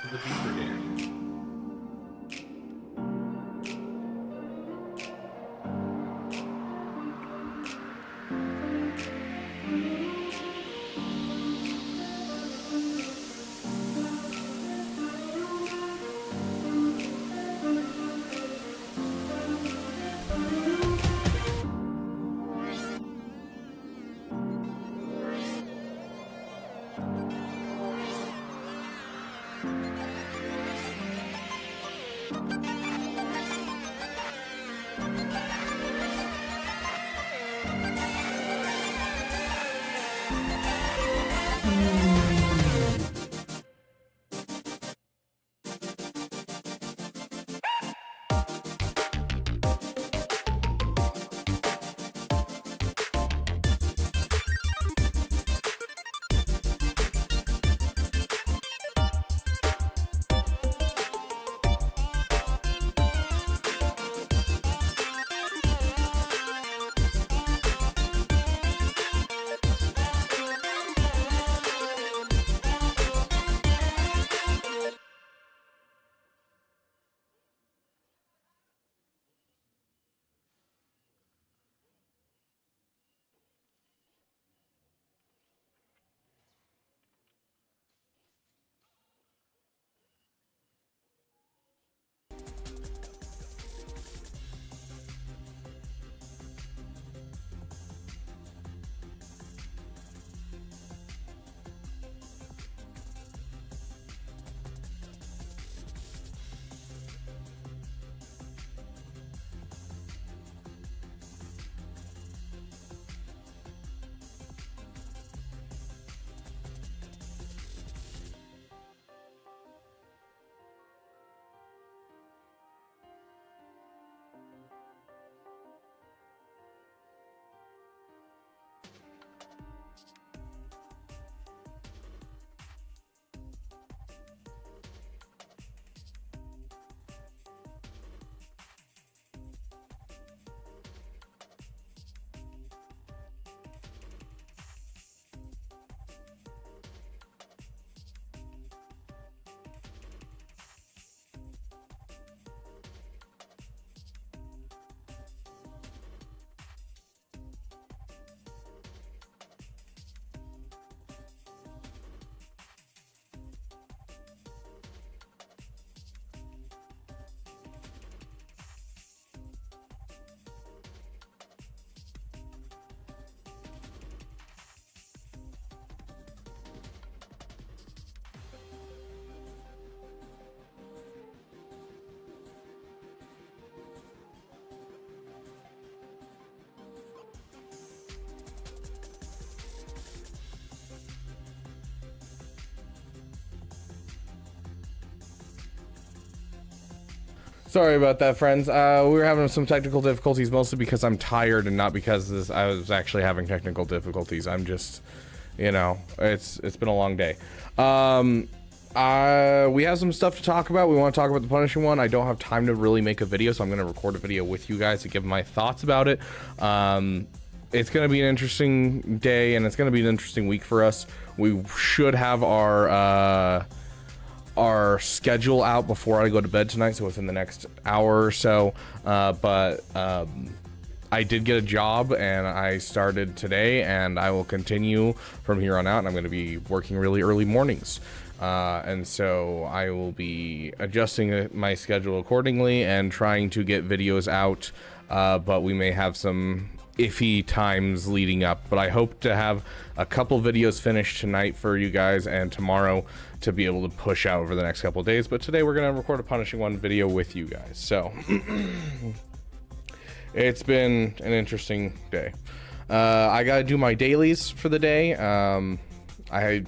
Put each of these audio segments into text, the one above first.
to the Beaver Dairy. Sorry about that, friends. We were having some technical difficulties, mostly because I'm tired and not because I was actually having technical difficulties. I'm just, you know, it's been a long day. We have some stuff to talk about. We want to talk about the Punishing One. I don't have time to really make a video, so I'm going to record a video with you guys to give my thoughts about it. It's going to be an interesting day, and it's going to be an interesting week for us. We should have our schedule out before I go to bed tonight, so within the next hour or so. I did get a job, and I started today, and I will continue from here on out, and I'm going to be working really early mornings. And so I will be adjusting my schedule accordingly and trying to get videos out, but we may have some iffy times leading up, but I hope to have a couple videos finished tonight for you guys and tomorrow to be able to push out over the next couple of days. But today we're going to record a Punishing One video with you guys. So it's been an interesting day. I got to do my dailies for the day. I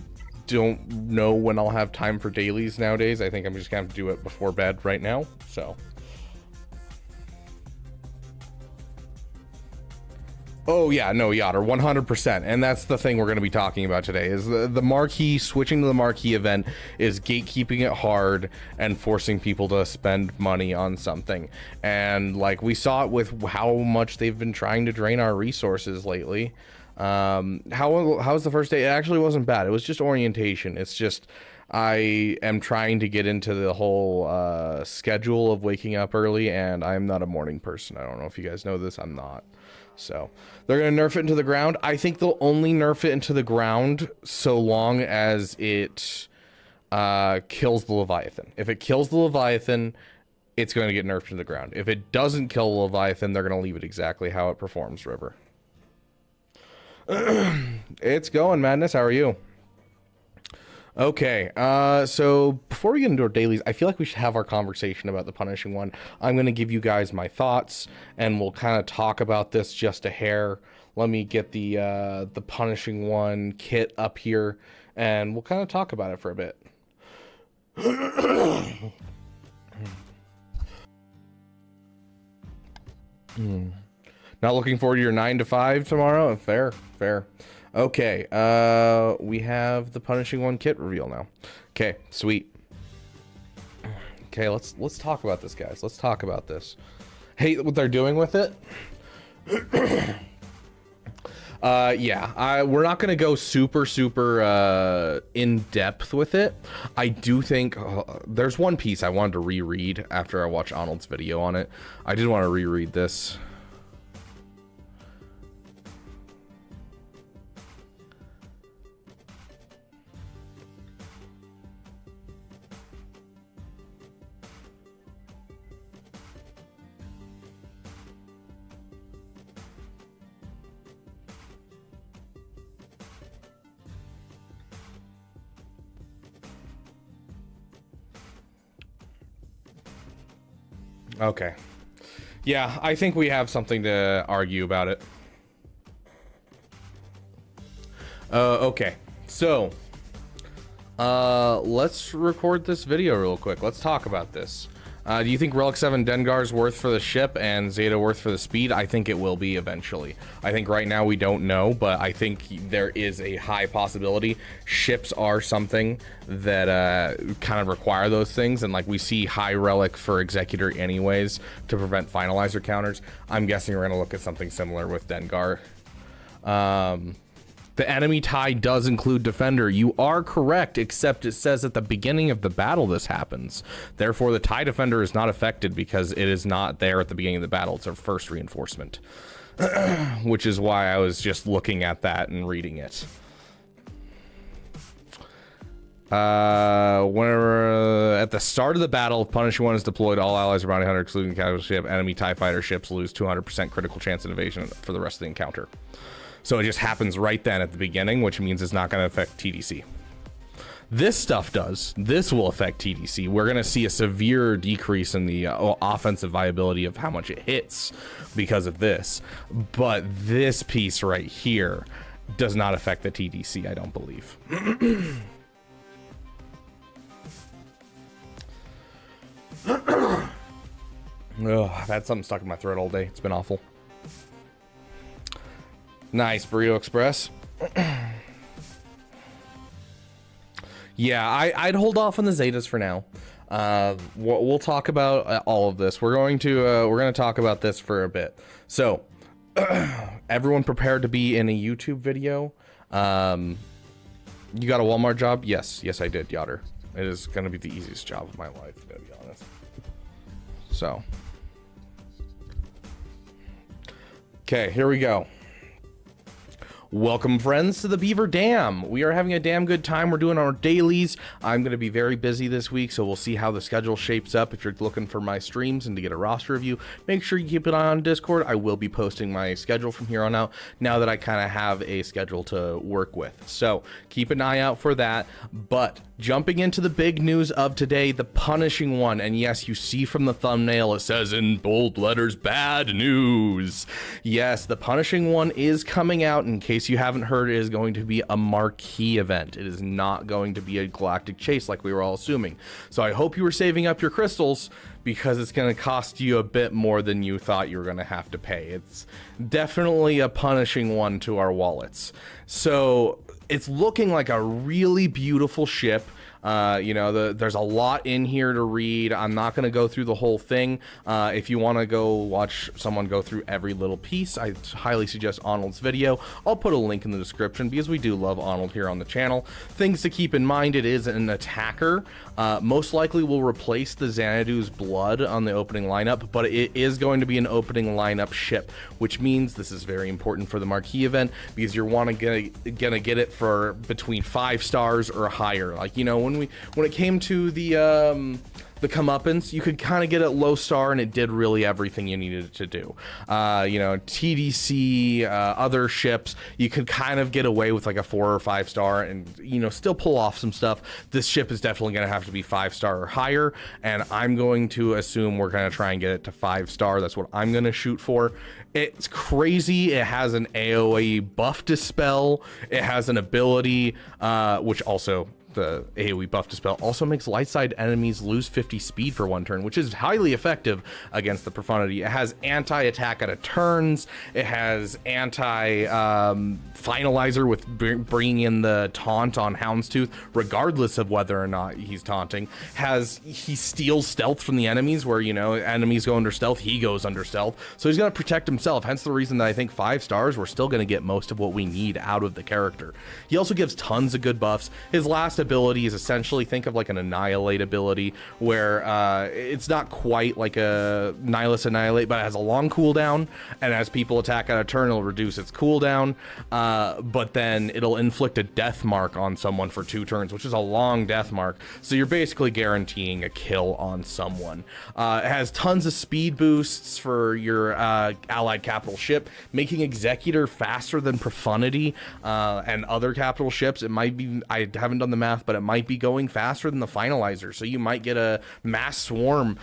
don't know when I'll have time for dailies nowadays. I think I'm just gonna have to do it before bed right now. So oh yeah, no, Yachter, 100%. And that's the thing we're going to be talking about today is the marquee. Switching to the marquee event is gatekeeping it hard and forcing people to spend money on something. And like we saw it with how much they've been trying to drain our resources lately. How was the first day? It actually wasn't bad. It was just orientation. It's just I am trying to get into the whole schedule of waking up early, and I'm not a morning person. I don't know if you guys know this. I'm not. So they're going to nerf it into the ground. I think they'll only nerf it into the ground so long as it kills the Leviathan. If it kills the Leviathan, it's going to get nerfed to the ground. If it doesn't kill the Leviathan, they're going to leave it exactly how it performs, River. It's going, Madness. How are you? Okay, so before we get into our dailies, I feel like we should have our conversation about the punishing one. I'm going to give you guys my thoughts, and we'll kind of talk about this just a hair. Let me get the punishing one kit up here, and we'll kind of talk about it for a bit. Not looking forward to your 9 to 5 tomorrow? Fair. Okay, we have the punishing one kit reveal now. Okay, sweet. Okay, let's talk about this, guys. Let's talk about this. Hate what they're doing with it. Yeah, we're not gonna go super in depth with it. I do think there's one piece I wanted to reread after I watched Arnold's video on it. I did want to reread this. Okay. Yeah, I think we have something to argue about it. Okay. So, let's record this video real quick. Let's talk about this. Do you think Relic 7 Dengar's worth for the ship and Zeta worth for the speed? I think it will be eventually. I think right now we don't know, but I think there is a high possibility. Ships are something that kind of require those things, and like we see high Relic for Executor anyways to prevent finalizer counters. I'm guessing we're going to look at something similar with Dengar. The enemy tie does include Defender. You are correct, except it says at the beginning of the battle this happens. Therefore, the tie Defender is not affected because it is not there at the beginning of the battle. It's our first reinforcement. Which is why I was just looking at that and reading it. Whenever at the start of the battle, if Punishing One is deployed, all allies are bounty hunter, excluding the capital ship, enemy TIE fighter ships lose 200% critical chance of evasion for the rest of the encounter. So it just happens right then at the beginning, which means it's not going to affect TDC. This stuff does. This will affect TDC. We're going to see a severe decrease in the offensive viability of how much it hits because of this. But this piece right here does not affect the TDC, I don't believe. Ugh, I've had something stuck in my throat all day. It's been awful. Nice, Burrito Express. Yeah, I'd hold off on the Zetas for now. We'll talk about all of this. We're going to talk about this for a bit. So, everyone prepared to be in a YouTube video. You got a Walmart job? Yes, I did, Yotter. It is going to be the easiest job of my life, to be honest. So, okay, here we go. Welcome, friends, to the Beaver Dam. We are having a damn good time. We're doing our dailies. I'm going to be very busy this week, so we'll see how the schedule shapes up. If you're looking for my streams and to get a roster review, make sure you keep an eye on Discord. I will be posting my schedule from here on out now that I kind of have a schedule to work with. So keep an eye out for that. But jumping into the big news of today, the Punishing One. And yes, you see from the thumbnail, it says in bold letters, bad news. Yes, the Punishing One is coming out. In case you haven't heard, it is going to be a marquee event. It is not going to be a galactic chase like we were all assuming. So I hope you were saving up your crystals, because it's going to cost you a bit more than you thought you were going to have to pay. It's definitely a Punishing One to our wallets. So it's looking like a really beautiful ship. You know, there's a lot in here to read. I'm not going to go through the whole thing. If you want to go watch someone go through every little piece, I highly suggest Arnold's video. I'll put a link in the description because we do love Arnold here on the channel. Things to keep in mind: it is an attacker. Most likely will replace the Xanadu's blood on the opening lineup, but it is going to be an opening lineup ship, which means this is very important for the marquee event because you're gonna get it for between 5 stars or higher. Like, you know, when it came to the comeuppance, you could kind of get it low star and it did really everything you needed it to do. You know, TDC, other ships, you could kind of get away with like a 4 or 5 star and, you know, still pull off some stuff. This ship is definitely going to have to be 5 star or higher, and I'm going to assume we're going to try and get it to 5 star. That's what I'm going to shoot for. It's crazy. It has an AoE buff dispel. It has an ability, which also, the AoE buff dispel also makes light side enemies lose 50 speed for 1 turn, which is highly effective against the profundity. It has anti-attack at a turns. It has finalizer with bringing in the taunt on Houndstooth, regardless of whether or not he's taunting. He steals stealth from the enemies, where, you know, enemies go under stealth, he goes under stealth, so he's going to protect himself. Hence the reason that I think 5 stars, we're still going to get most of what we need out of the character. He also gives tons of good buffs. His last ability is essentially, think of like an Annihilate ability, where it's not quite like a Nihilus Annihilate, but it has a long cooldown, and as people attack out of turn, it'll reduce its cooldown, but then it'll inflict a death mark on someone for 2 turns, which is a long death mark, so you're basically guaranteeing a kill on someone. It has tons of speed boosts for your allied capital ship, making Executor faster than Profundity and other capital ships. It might be, I haven't done the math, but it might be going faster than the finalizer, so you might get a mass swarm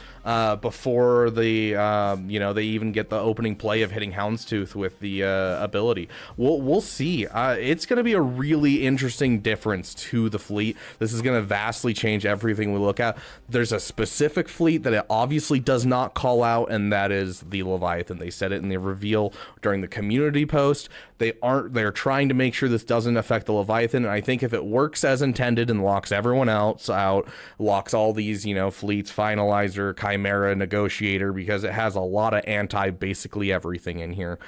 before the you know, they even get the opening play of hitting Houndstooth with the ability. We'll see. It's going to be a really interesting difference to the fleet. This is going to vastly change everything we look at. There's a specific fleet that it obviously does not call out, and that is the Leviathan. They said it in the reveal during the community post. They're trying to make sure this doesn't affect the Leviathan, and I think if it works as intended and locks everyone else out, locks all these, you know, fleets, finalizer, chimera, negotiator, because it has a lot of basically everything in here,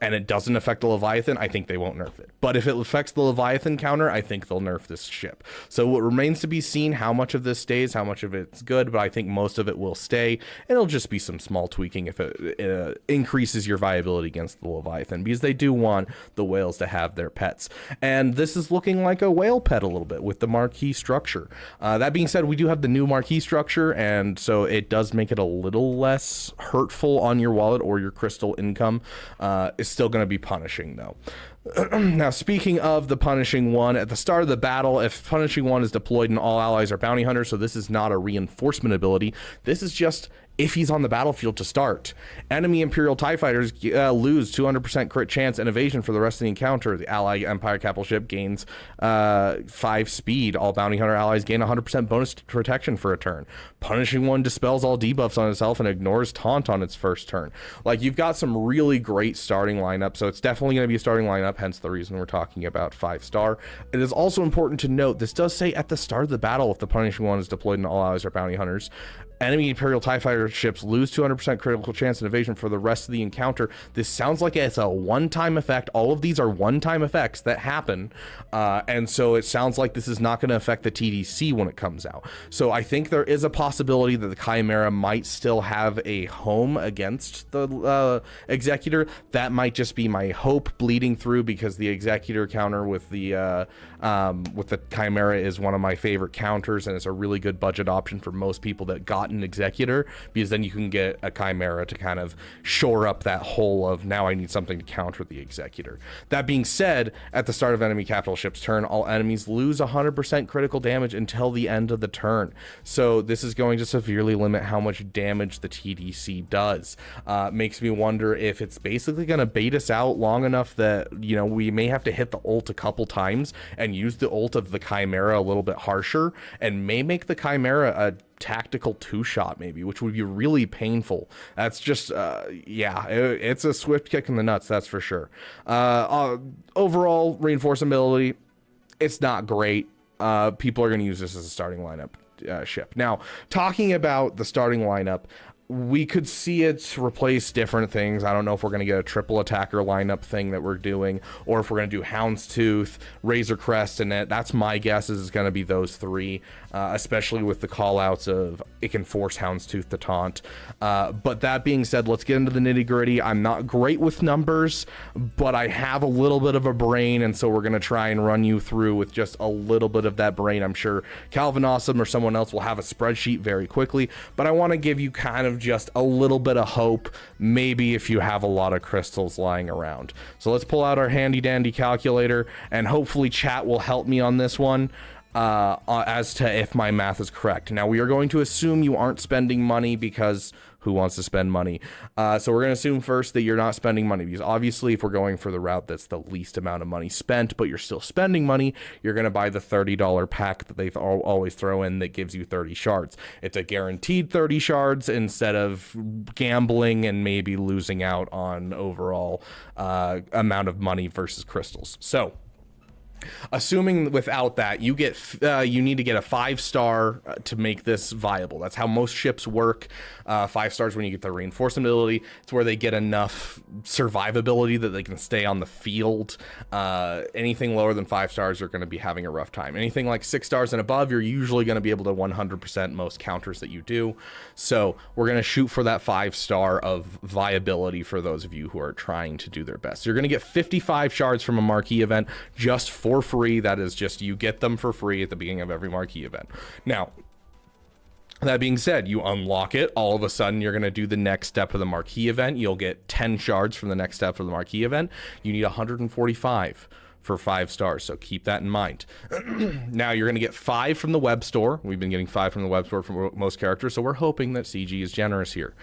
and it doesn't affect the Leviathan, I think they won't nerf it. But if it affects the Leviathan counter, I think they'll nerf this ship. So it remains to be seen how much of this stays, how much of it's good, but I think most of it will stay. And it'll just be some small tweaking if it increases your viability against the Leviathan, because they do want the whales to have their pets. And this is looking like a whale pet a little bit with the marquee structure. That being said, we do have the new marquee structure, and so it does make it a little less hurtful on your wallet or your crystal income. It's still going to be punishing, though. Now, speaking of the punishing one, at the start of the battle, if punishing one is deployed and all allies are bounty hunters, so this is not a reinforcement ability, this is just if he's on the battlefield to start. Enemy Imperial TIE fighters lose 200% crit chance and evasion for the rest of the encounter. The ally Empire capital ship gains 5 speed. All bounty hunter allies gain 100% bonus protection for a turn. Punishing one dispels all debuffs on itself and ignores taunt on its first turn. Like, you've got some really great starting lineup, so it's definitely going to be a starting lineup, hence the reason we're talking about 5 star. It is also important to note, this does say at the start of the battle, if the punishing one is deployed and all allies are bounty hunters, enemy Imperial TIE fighter ships lose 200% critical chance and evasion for the rest of the encounter. This sounds like it's a one-time effect. All of these are one-time effects that happen, and so it sounds like this is not going to affect the TDC when it comes out. So I think there is a possibility that the Chimera might still have a home against the Executor. That might just be my hope bleeding through, because the Executor counter with the Chimera is one of my favorite counters, and it's a really good budget option for most people that got an Executor, because then you can get a Chimera to kind of shore up that hole of, now I need something to counter the Executor. That being said, at the start of enemy capital ship's turn, all enemies lose 100% critical damage until the end of the turn. So this is going to severely limit how much damage the TDC does. Makes me wonder if it's basically going to bait us out long enough that, you know, we may have to hit the ult a couple times and use the ult of the Chimera a little bit harsher, and may make the Chimera a tactical 2-shot maybe, which would be really painful. That's just yeah, it's a swift kick in the nuts, that's for sure. Overall reinforceability, it's not great. people are going to use this as a starting lineup ship. Now, talking about the starting lineup, we could see it replace different things. I don't know if we're going to get a triple attacker lineup thing that we're doing, or if we're going to do Houndstooth, Razor Crest, and that's my guess is it's going to be those three, especially with the call-outs of it can force Houndstooth to taunt. But that being said, let's get into the nitty-gritty. I'm not great with numbers, but I have a little bit of a brain, and so we're going to try and run you through with just a little bit of that brain. I'm sure Calvin Awesome or someone else will have a spreadsheet very quickly, but I want to give you kind of just a little bit of hope, maybe if you have a lot of crystals lying around. So let's pull out our handy dandy calculator, and hopefully chat will help me on this one as to if my math is correct. Now, we are going to assume you aren't spending money, because who wants to spend money? So we're going to assume first that you're not spending money, because obviously if we're going for the route that's the least amount of money spent, but you're still spending money, you're going to buy the $30 pack that they always throw in that gives you 30 shards. It's a guaranteed 30 shards instead of gambling and maybe losing out on overall amount of money versus crystals. So assuming without that, you need to get a 5-star to make this viable. That's how most ships work. 5 stars when you get the reinforcement ability. It's where they get enough survivability that they can stay on the field. Anything lower than 5 stars are going to be having a rough time. Anything like 6 stars and above, you're usually going to be able to 100% most counters that you do. So we're going to shoot for that 5-star of viability for those of you who are trying to do their best. You're going to get 55 shards from a marquee event just for free. That is just, you get them for free at the beginning of every marquee event. Now, that being said, you unlock it, all of a sudden you're going to do the next step of the marquee event. You'll get 10 shards from the next step of the marquee event. You need 145 for 5 stars, so keep that in mind. Now you're going to get 5 from the web store. We've been getting 5 from the web store for most characters, so we're hoping that CG is generous here.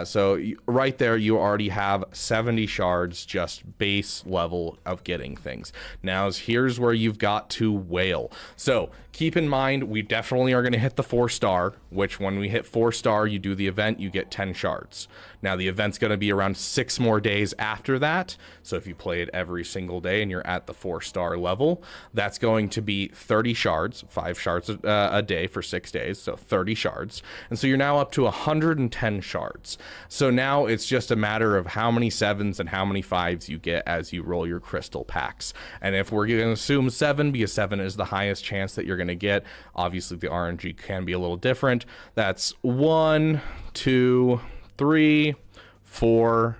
So right there, you already have 70 shards, just base level of getting things. Now here's where you've got to whale. So keep in mind, we definitely are going to hit the 4-star, which when we hit 4-star, you do the event, you get 10 shards. Now the event's going to be around 6 more days after that. So if you play it every single day and you're at the 4-star level, that's going to be 30 shards, 5 shards a day for 6 days. So 30 shards. And so you're now up to 110 shards. So now it's just a matter of how many 7s and how many 5s you get as you roll your crystal packs. And if we're going to assume 7, because 7 is the highest chance that you're going to get, obviously the RNG can be a little different. That's 1, 2, 3, 4,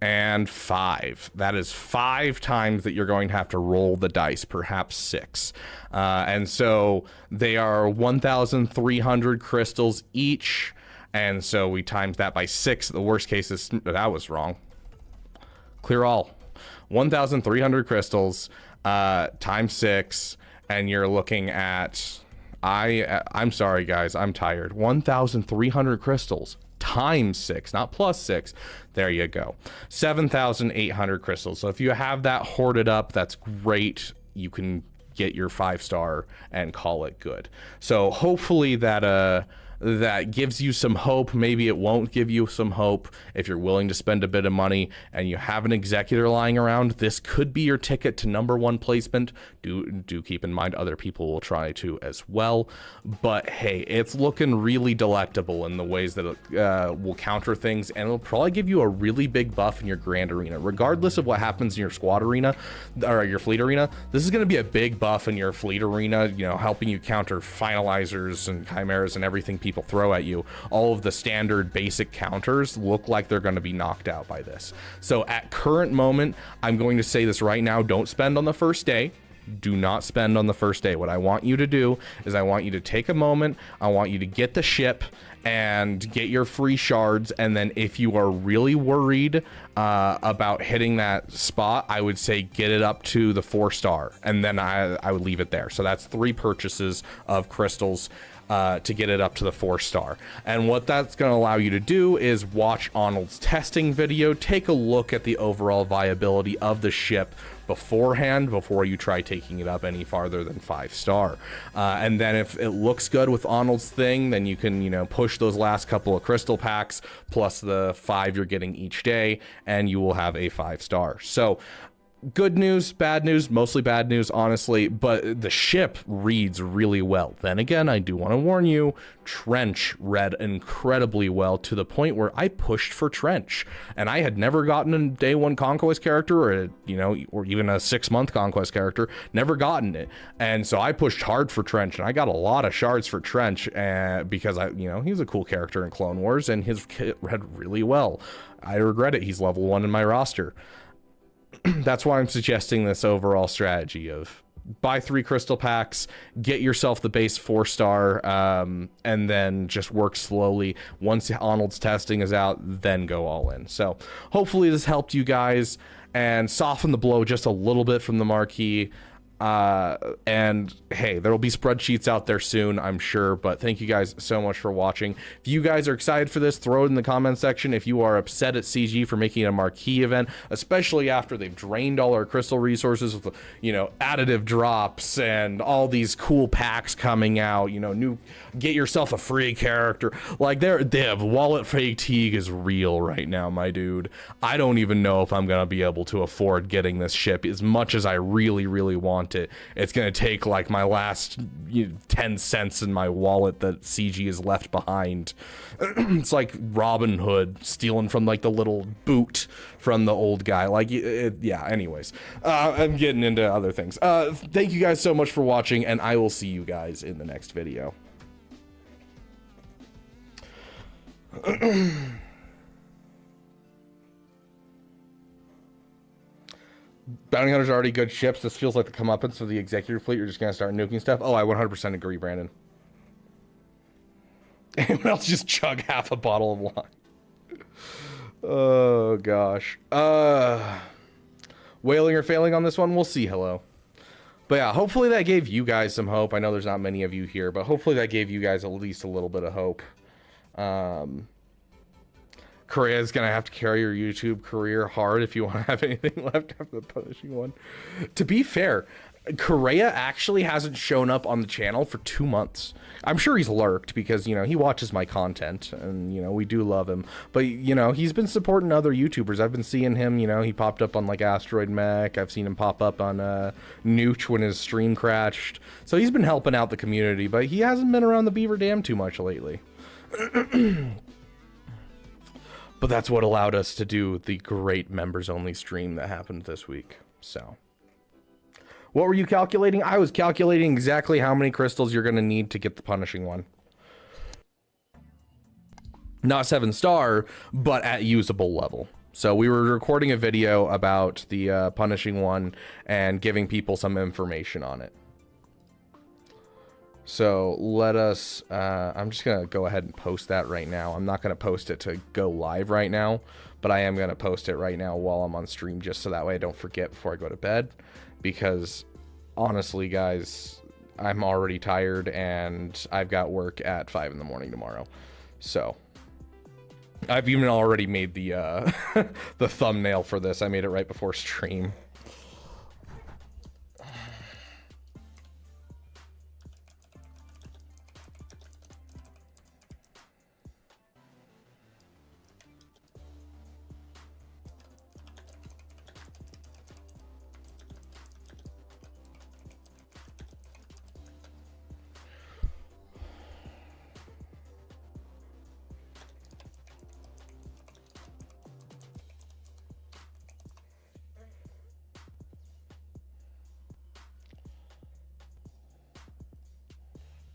and 5. That is 5 times that you're going to have to roll the dice, perhaps 6. And so they are 1,300 crystals each. And so we times that by 6. The worst case is, that was wrong. Clear all. 1,300 crystals times 6. And you're looking at, I'm sorry guys, I'm tired. 1,300 crystals times 6, not plus 6. There you go. 7,800 crystals. So if you have that hoarded up, that's great. You can get your 5-star and call it good. So hopefully that gives you some hope. Maybe it won't give you some hope. If you're willing to spend a bit of money and you have an executor lying around, this could be your ticket to #1 placement. Do keep in mind other people will try to as well. But hey, it's looking really delectable in the ways that it will counter things, and it'll probably give you a really big buff in your grand arena. Regardless of what happens in your squad arena or your fleet arena, this is going to be a big buff in your fleet arena, you know, helping you counter finalizers and chimeras and everything people throw at you. All of the standard basic counters look like they're going to be knocked out by this. So at current moment, I'm going to say this right now, don't spend on the first day. Do not spend on the first day. What I want you to do is I want you to take a moment. I want you to get the ship and get your free shards. And then if you are really worried about hitting that spot, I would say get it up to the 4-star. And then I would leave it there. So that's 3 purchases of crystals to get it up to the 4-star. And what that's going to allow you to do is watch Arnold's testing video, take a look at the overall viability of the ship beforehand, before you try taking it up any farther than 5-star. And then if it looks good with Arnold's thing, then you can, you know, push those last couple of crystal packs plus the 5 you're getting each day, and you will have a 5-star. So good news, bad news, mostly bad news, honestly, but the ship reads really well. Then again, I do want to warn you, Trench read incredibly well to the point where I pushed for Trench, and I had never gotten a day 1 conquest character, or a, you know, or even a 6-month conquest character, never gotten it. And so I pushed hard for Trench, and I got a lot of shards for Trench, because you know, he was a cool character in Clone Wars, and his kit read really well. I regret it, he's level 1 in my roster. That's why I'm suggesting this overall strategy of buy 3 crystal packs, get yourself the base 4-star, and then just work slowly. Once Arnold's testing is out, then go all in. So hopefully this helped you guys and soften the blow just a little bit from the marquee. And hey, there will be spreadsheets out there soon, I'm sure, but thank you guys so much for watching. If you guys are excited for this, throw it in the comment section. If you are upset at CG for making it a marquee event, especially after they've drained all our crystal resources with, you know, additive drops and all these cool packs coming out, you know, get yourself a free character. Like, wallet fatigue is real right now, my dude. I don't even know if I'm gonna be able to afford getting this ship as much as I really, really want it. It's gonna take like my last 10 cents in my wallet that CG has left behind. It's like Robin Hood stealing from like the little boot from the old guy. Like, yeah, anyways, I'm getting into other things. Thank you guys so much for watching, and I will see you guys in the next video. Bounty Hunters are already good ships. This feels like the comeuppance of the executive fleet. You're just gonna start nuking stuff. Oh, I 100% agree, Brandon. Anyone else just chug half a bottle of wine? Oh gosh. Whaling or failing on this one? We'll see. Hello. But yeah, hopefully that gave you guys some hope. I know there's not many of you here, but hopefully that gave you guys at least a little bit of hope. Korea's gonna have to carry your YouTube career hard if you want to have anything left after the punishing one. To be fair, Korea actually hasn't shown up on the channel for 2 months. I'm sure he's lurked because, you know, he watches my content and, you know, we do love him. But, you know, he's been supporting other YouTubers. I've been seeing him, you know, he popped up on like Asteroid Mech. I've seen him pop up on Nooch when his stream crashed. So he's been helping out the community, but he hasn't been around the Beaver Dam too much lately. But that's what allowed us to do the great members only stream that happened this week. So what were you calculating? I was calculating exactly how many crystals you're going to need to get the punishing one. Not 7-star, but at usable level. So we were recording a video about the punishing one and giving people some information on it. So let us, I'm just going to go ahead and post that right now. I'm not going to post it to go live right now, but I am going to post it right now while I'm on stream, just so that way I don't forget before I go to bed. Because honestly, guys, I'm already tired and I've got work at 5 in the morning tomorrow. So I've even already made the, the thumbnail for this. I made it right before stream.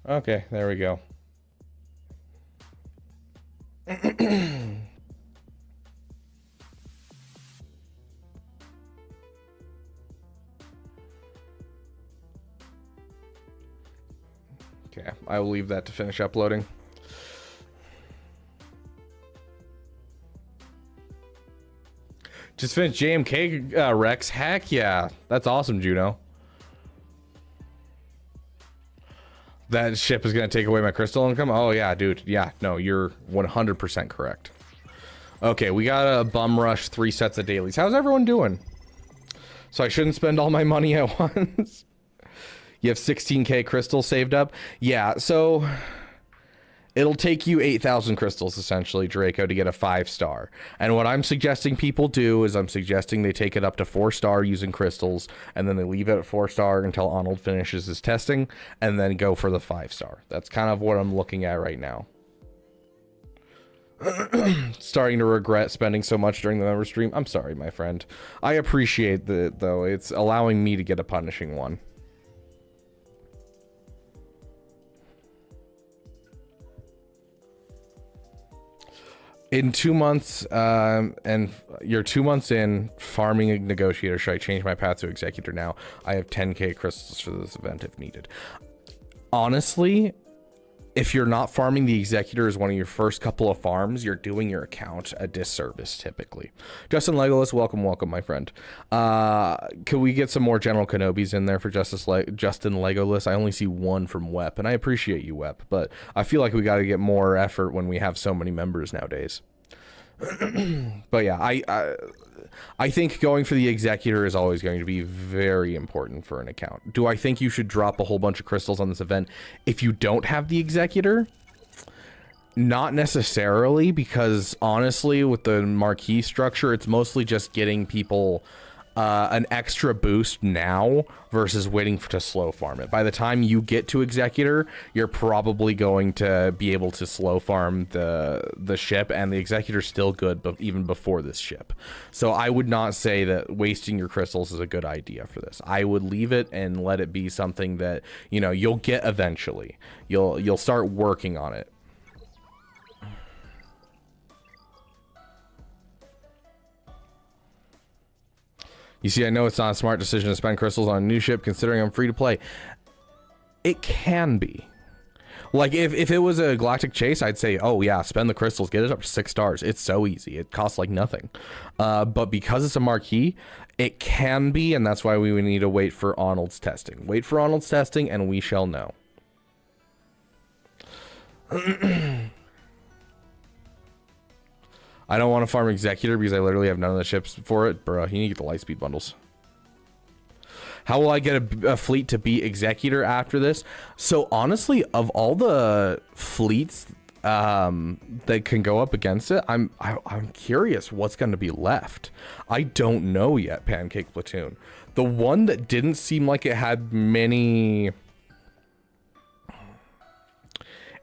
Okay, there we go. Okay, I will leave that to finish uploading. Just finished JMK Rex. Heck yeah, that's awesome, Juno. That ship is going to take away my crystal income? Oh, yeah, dude. Yeah, no, you're 100% correct. Okay, we got a bum rush 3 sets of dailies. How's everyone doing? So I shouldn't spend all my money at once. You have 16k crystals saved up? Yeah, so It'll take you 8,000 crystals, essentially, Draco, to get a 5-star. And what I'm suggesting people do is I'm suggesting they take it up to 4-star using crystals, and then they leave it at 4-star until Arnold finishes his testing, and then go for the 5-star. That's kind of what I'm looking at right now. Starting to regret spending so much during the member stream. I'm sorry, my friend. I appreciate it, though. It's allowing me to get a punishing one. In 2 months, and you're 2 months in farming a negotiator. Should I change my path to executor now? I have 10k crystals for this event if needed. Honestly, if you're not farming the executor as one of your first couple of farms, you're doing your account a disservice typically. Justin Legolas, welcome, my friend. Could we get some more General Kenobis in there for Justin Legolas? I only see one from Wep, and I appreciate you, Wep, but I feel like we got to get more effort when we have so many members nowadays. But yeah, I think going for the executor is always going to be very important for an account. Do I think you should drop a whole bunch of crystals on this event if you don't have the executor? Not necessarily, because honestly, with the marquee structure, it's mostly just getting people an extra boost now versus waiting to slow farm it. By the time you get to executor, you're probably going to be able to slow farm the ship, and the executor's still good, but even before this ship. So I would not say that wasting your crystals is a good idea for this. I would leave it and let it be something that, you know, you'll get eventually. You'll start working on it. You see, I know it's not a smart decision to spend crystals on a new ship, considering I'm free to play. It can be. Like, if it was a galactic chase, I'd say, oh yeah, spend the crystals, get it up to 6 stars. It's so easy. It costs like nothing. But because it's a marquee, it can be, and that's why we would need to wait for Arnold's testing. Wait for Arnold's testing, and we shall know. I don't want to farm executor because I literally have none of the ships for it. Bruh, you need to get the lightspeed bundles. How will I get a fleet to beat executor after this? So honestly, of all the fleets that can go up against it, I'm curious what's going to be left. I don't know yet, Pancake Platoon. The one that didn't seem like it had many...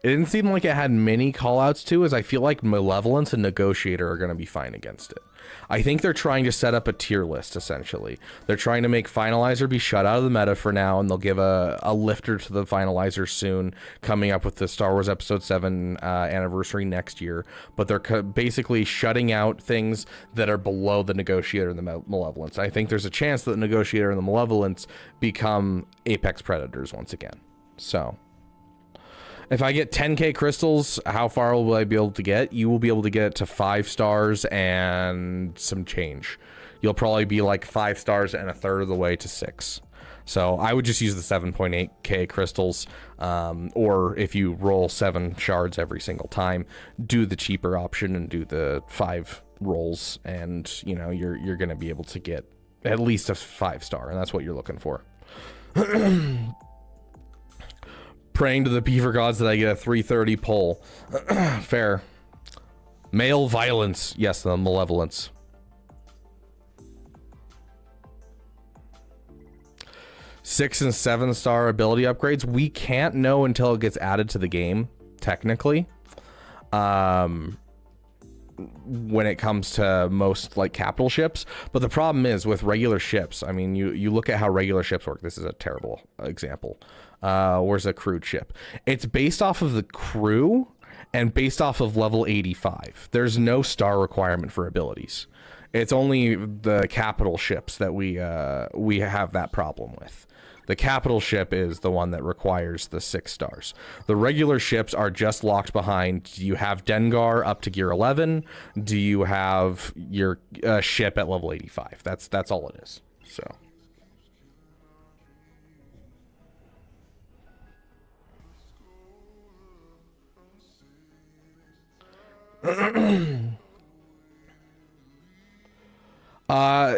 It didn't seem like it had many callouts to, as I feel like Malevolence and Negotiator are going to be fine against it. I think they're trying to set up a tier list, essentially. They're trying to make Finalizer be shut out of the meta for now, and they'll give a lifter to the Finalizer soon, coming up with the Star Wars Episode 7 anniversary next year. But they're basically shutting out things that are below the Negotiator and the Malevolence. I think there's a chance that the Negotiator and the Malevolence become Apex Predators once again. So... if I get 10k crystals, how far will I be able to get? You will be able to get it to 5 stars and some change. You'll probably be like 5 stars and a third of the way to 6. So I would just use the 7.8k crystals, or if you roll 7 shards every single time, do the cheaper option and do the 5 rolls, and you know you're gonna be able to get at least a 5 star, and that's what you're looking for. Praying to the Beaver gods that I get a 330 pull. Fair. Male violence. Yes, the Malevolence. Six and 7 star ability upgrades. We can't know until it gets added to the game, technically. When it comes to most like capital ships. But the problem is with regular ships, I mean, you look at how regular ships work. This is a terrible example. Where's a crewed ship? It's based off of the crew and based off of level 85. There's no star requirement for abilities. It's only the capital ships that we have that problem with. The capital ship is the one that requires the 6 stars. The regular ships are just locked behind. Do you have Dengar up to gear 11? Do you have your ship at level 85? That's all it is. So.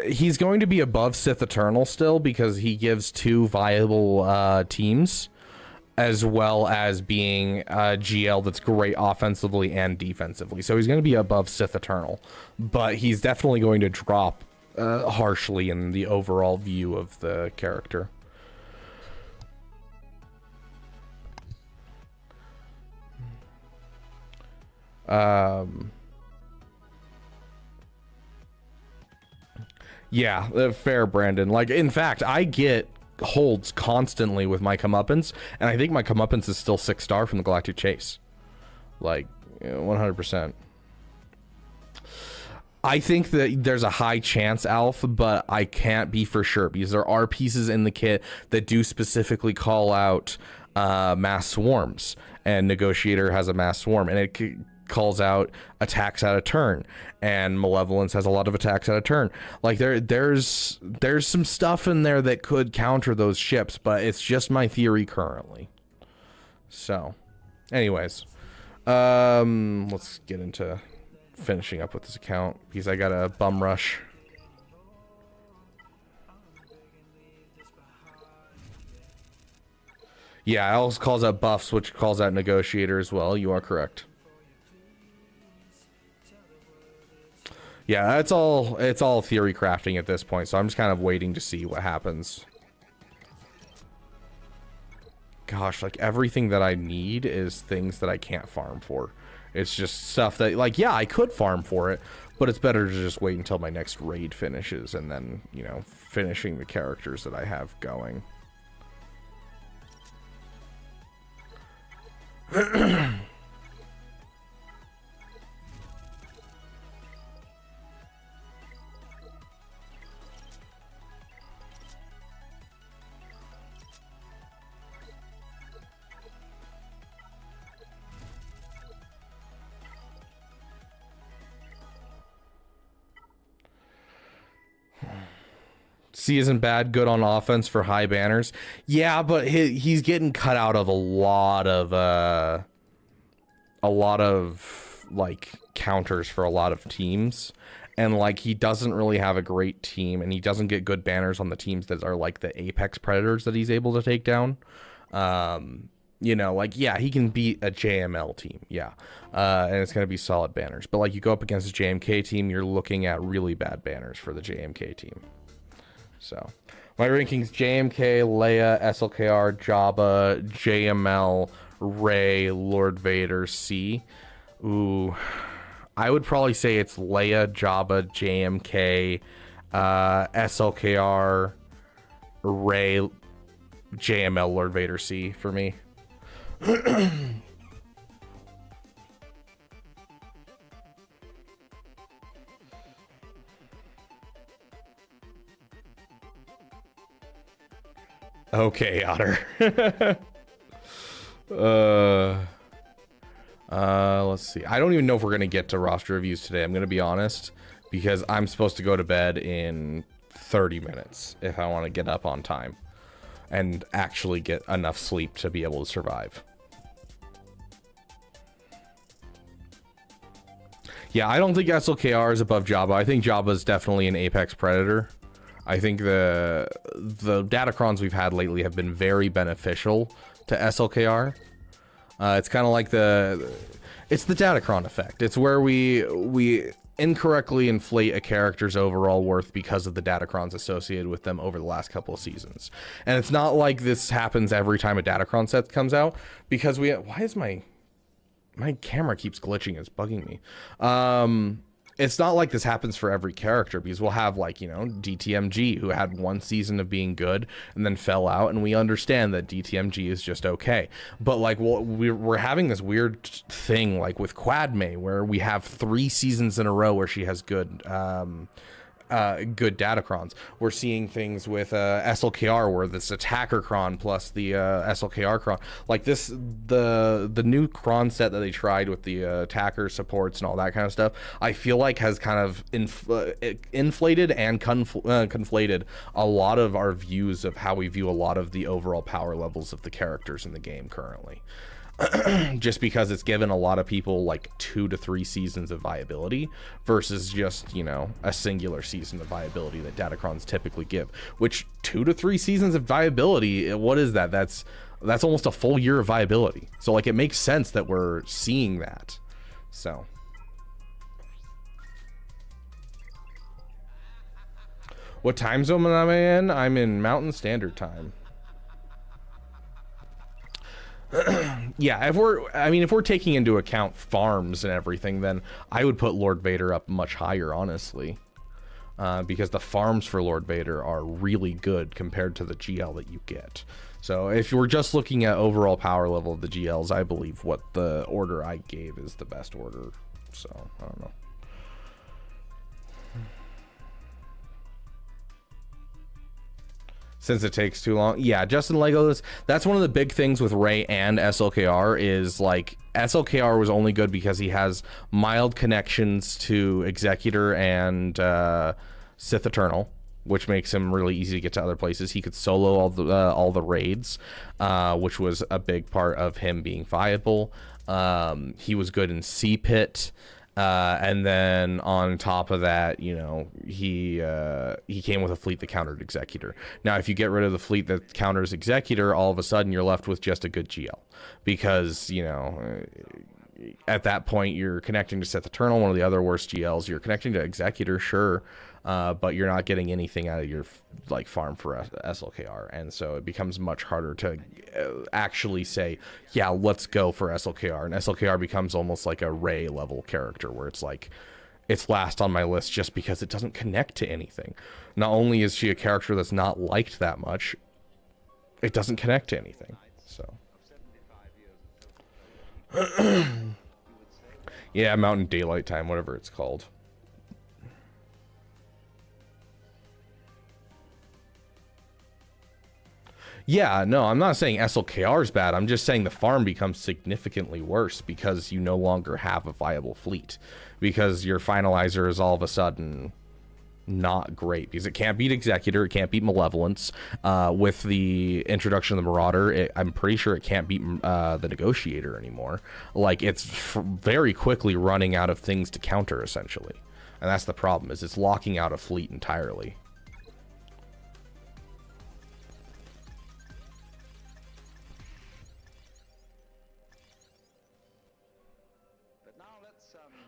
He's going to be above Sith Eternal still because he gives 2 viable teams. as well as being a GL that's great offensively and defensively. So he's going to be above Sith Eternal, but he's definitely going to drop harshly in the overall view of the character. Yeah, fair, Brandon. Like, in fact, I get holds constantly with my comeuppance, and I think my comeuppance is still 6-star from the Galactic Chase. Like, 100%. I think that there's a high chance, Alf, but I can't be for sure, because there are pieces in the kit that do specifically call out mass swarms, and Negotiator has a mass swarm, and it calls out attacks out of turn, and Malevolence has a lot of attacks out of turn. Like, there's some stuff in there that could counter those ships, but it's just my theory currently. So anyways, let's get into finishing up with this account, because I got a bum rush. Yeah, it also calls out buffs, which calls out Negotiator as well. You are correct. Yeah, it's all theory crafting at this point, so I'm just kind of waiting to see what happens. Gosh, like, everything that I need is things that I can't farm for. It's just stuff that, like, yeah, I could farm for it, but it's better to just wait until my next raid finishes and then, you know, finishing the characters that I have going. C isn't bad, good on offense for high banners. Yeah, but he's getting cut out of a lot of like counters for a lot of teams, and like he doesn't really have a great team, and he doesn't get good banners on the teams that are like the apex predators that he's able to take down. You know, like, yeah, he can beat a JML team, yeah, and it's going to be solid banners, but like you go up against a JMK team, you're looking at really bad banners for the JMK team. So my rankings: JMK, Leia, SLKR, Jabba, JML, Rey, Lord Vader, C. Ooh, I would probably say it's Leia, Jabba, JMK, SLKR, Rey, JML, Lord Vader, C for me. Okay, Otter. Let's see. I don't even know if we're gonna get to roster reviews today. I'm gonna be honest, because I'm supposed to go to bed in 30 minutes if I want to get up on time and actually get enough sleep to be able to survive. Yeah, I don't think SLKR is above Jabba. I think Jabba is definitely an apex predator. I think the Datacrons we've had lately have been very beneficial to SLKR. It's kind of like it's the Datacron effect. It's where we incorrectly inflate a character's overall worth because of the Datacrons associated with them over the last couple of seasons. And it's not like this happens every time a Datacron set comes out, because why is my camera keeps glitching? It's bugging me. It's not like this happens for every character, because we'll have, like, you know, DTMG, who had one season of being good and then fell out, and we understand that DTMG is just okay. But like, we're having this weird thing like with Quadme, where we have 3 seasons in a row where she has good good Datacrons. We're seeing things with SLKR, where this attacker cron plus the SLKR cron, like this, the new cron set that they tried with the attacker supports and all that kind of stuff, I feel like has kind of inflated and conflated a lot of our views of how we view a lot of the overall power levels of the characters in the game currently. Just because it's given a lot of people like 2 to 3 seasons of viability versus just, you know, a singular season of viability that Datacrons typically give, which 2 to 3 seasons of viability, what is that? That's That's almost a full year of viability. So like it makes sense that we're seeing that. So what time zone am I in? I'm in Mountain Standard Time. Yeah, if we're taking into account farms and everything, then I would put Lord Vader up much higher, honestly. Because the farms for Lord Vader are really good compared to the GL that you get. So if we're just looking at overall power level of the GLs, I believe what the order I gave is the best order. So, I don't know. Since it takes too long. Yeah, Justin Legos, that's one of the big things with Rey and SLKR is like SLKR was only good because he has mild connections to Executor and Sith Eternal, which makes him really easy to get to other places. He could solo all the raids, which was a big part of him being viable. He was good in Sea Pit. And then on top of that, you know, he came with a fleet that countered Executor. Now, if you get rid of the fleet that counters Executor, all of a sudden you're left with just a good GL, because, you know, at that point you're connecting to Sith Eternal, one of the other worst GLs. You're connecting to Executor, sure, but you're not getting anything out of your like farm for SLKR, and so it becomes much harder to actually say, yeah, let's go for SLKR. And SLKR becomes almost like a Rey level character, where it's like it's last on my list just because it doesn't connect to anything. Not only is she a character that's not liked that much, it doesn't connect to anything. So yeah, Mountain Daylight Time, whatever it's called. Yeah, no, I'm not saying SLKR is bad. I'm just saying the farm becomes significantly worse because you no longer have a viable fleet. Because your finalizer is all of a sudden not great. Because it can't beat Executor, it can't beat Malevolence. With the introduction of the Marauder, I'm pretty sure it can't beat the Negotiator anymore. Like, it's very quickly running out of things to counter, essentially. And that's the problem, is it's locking out a fleet entirely.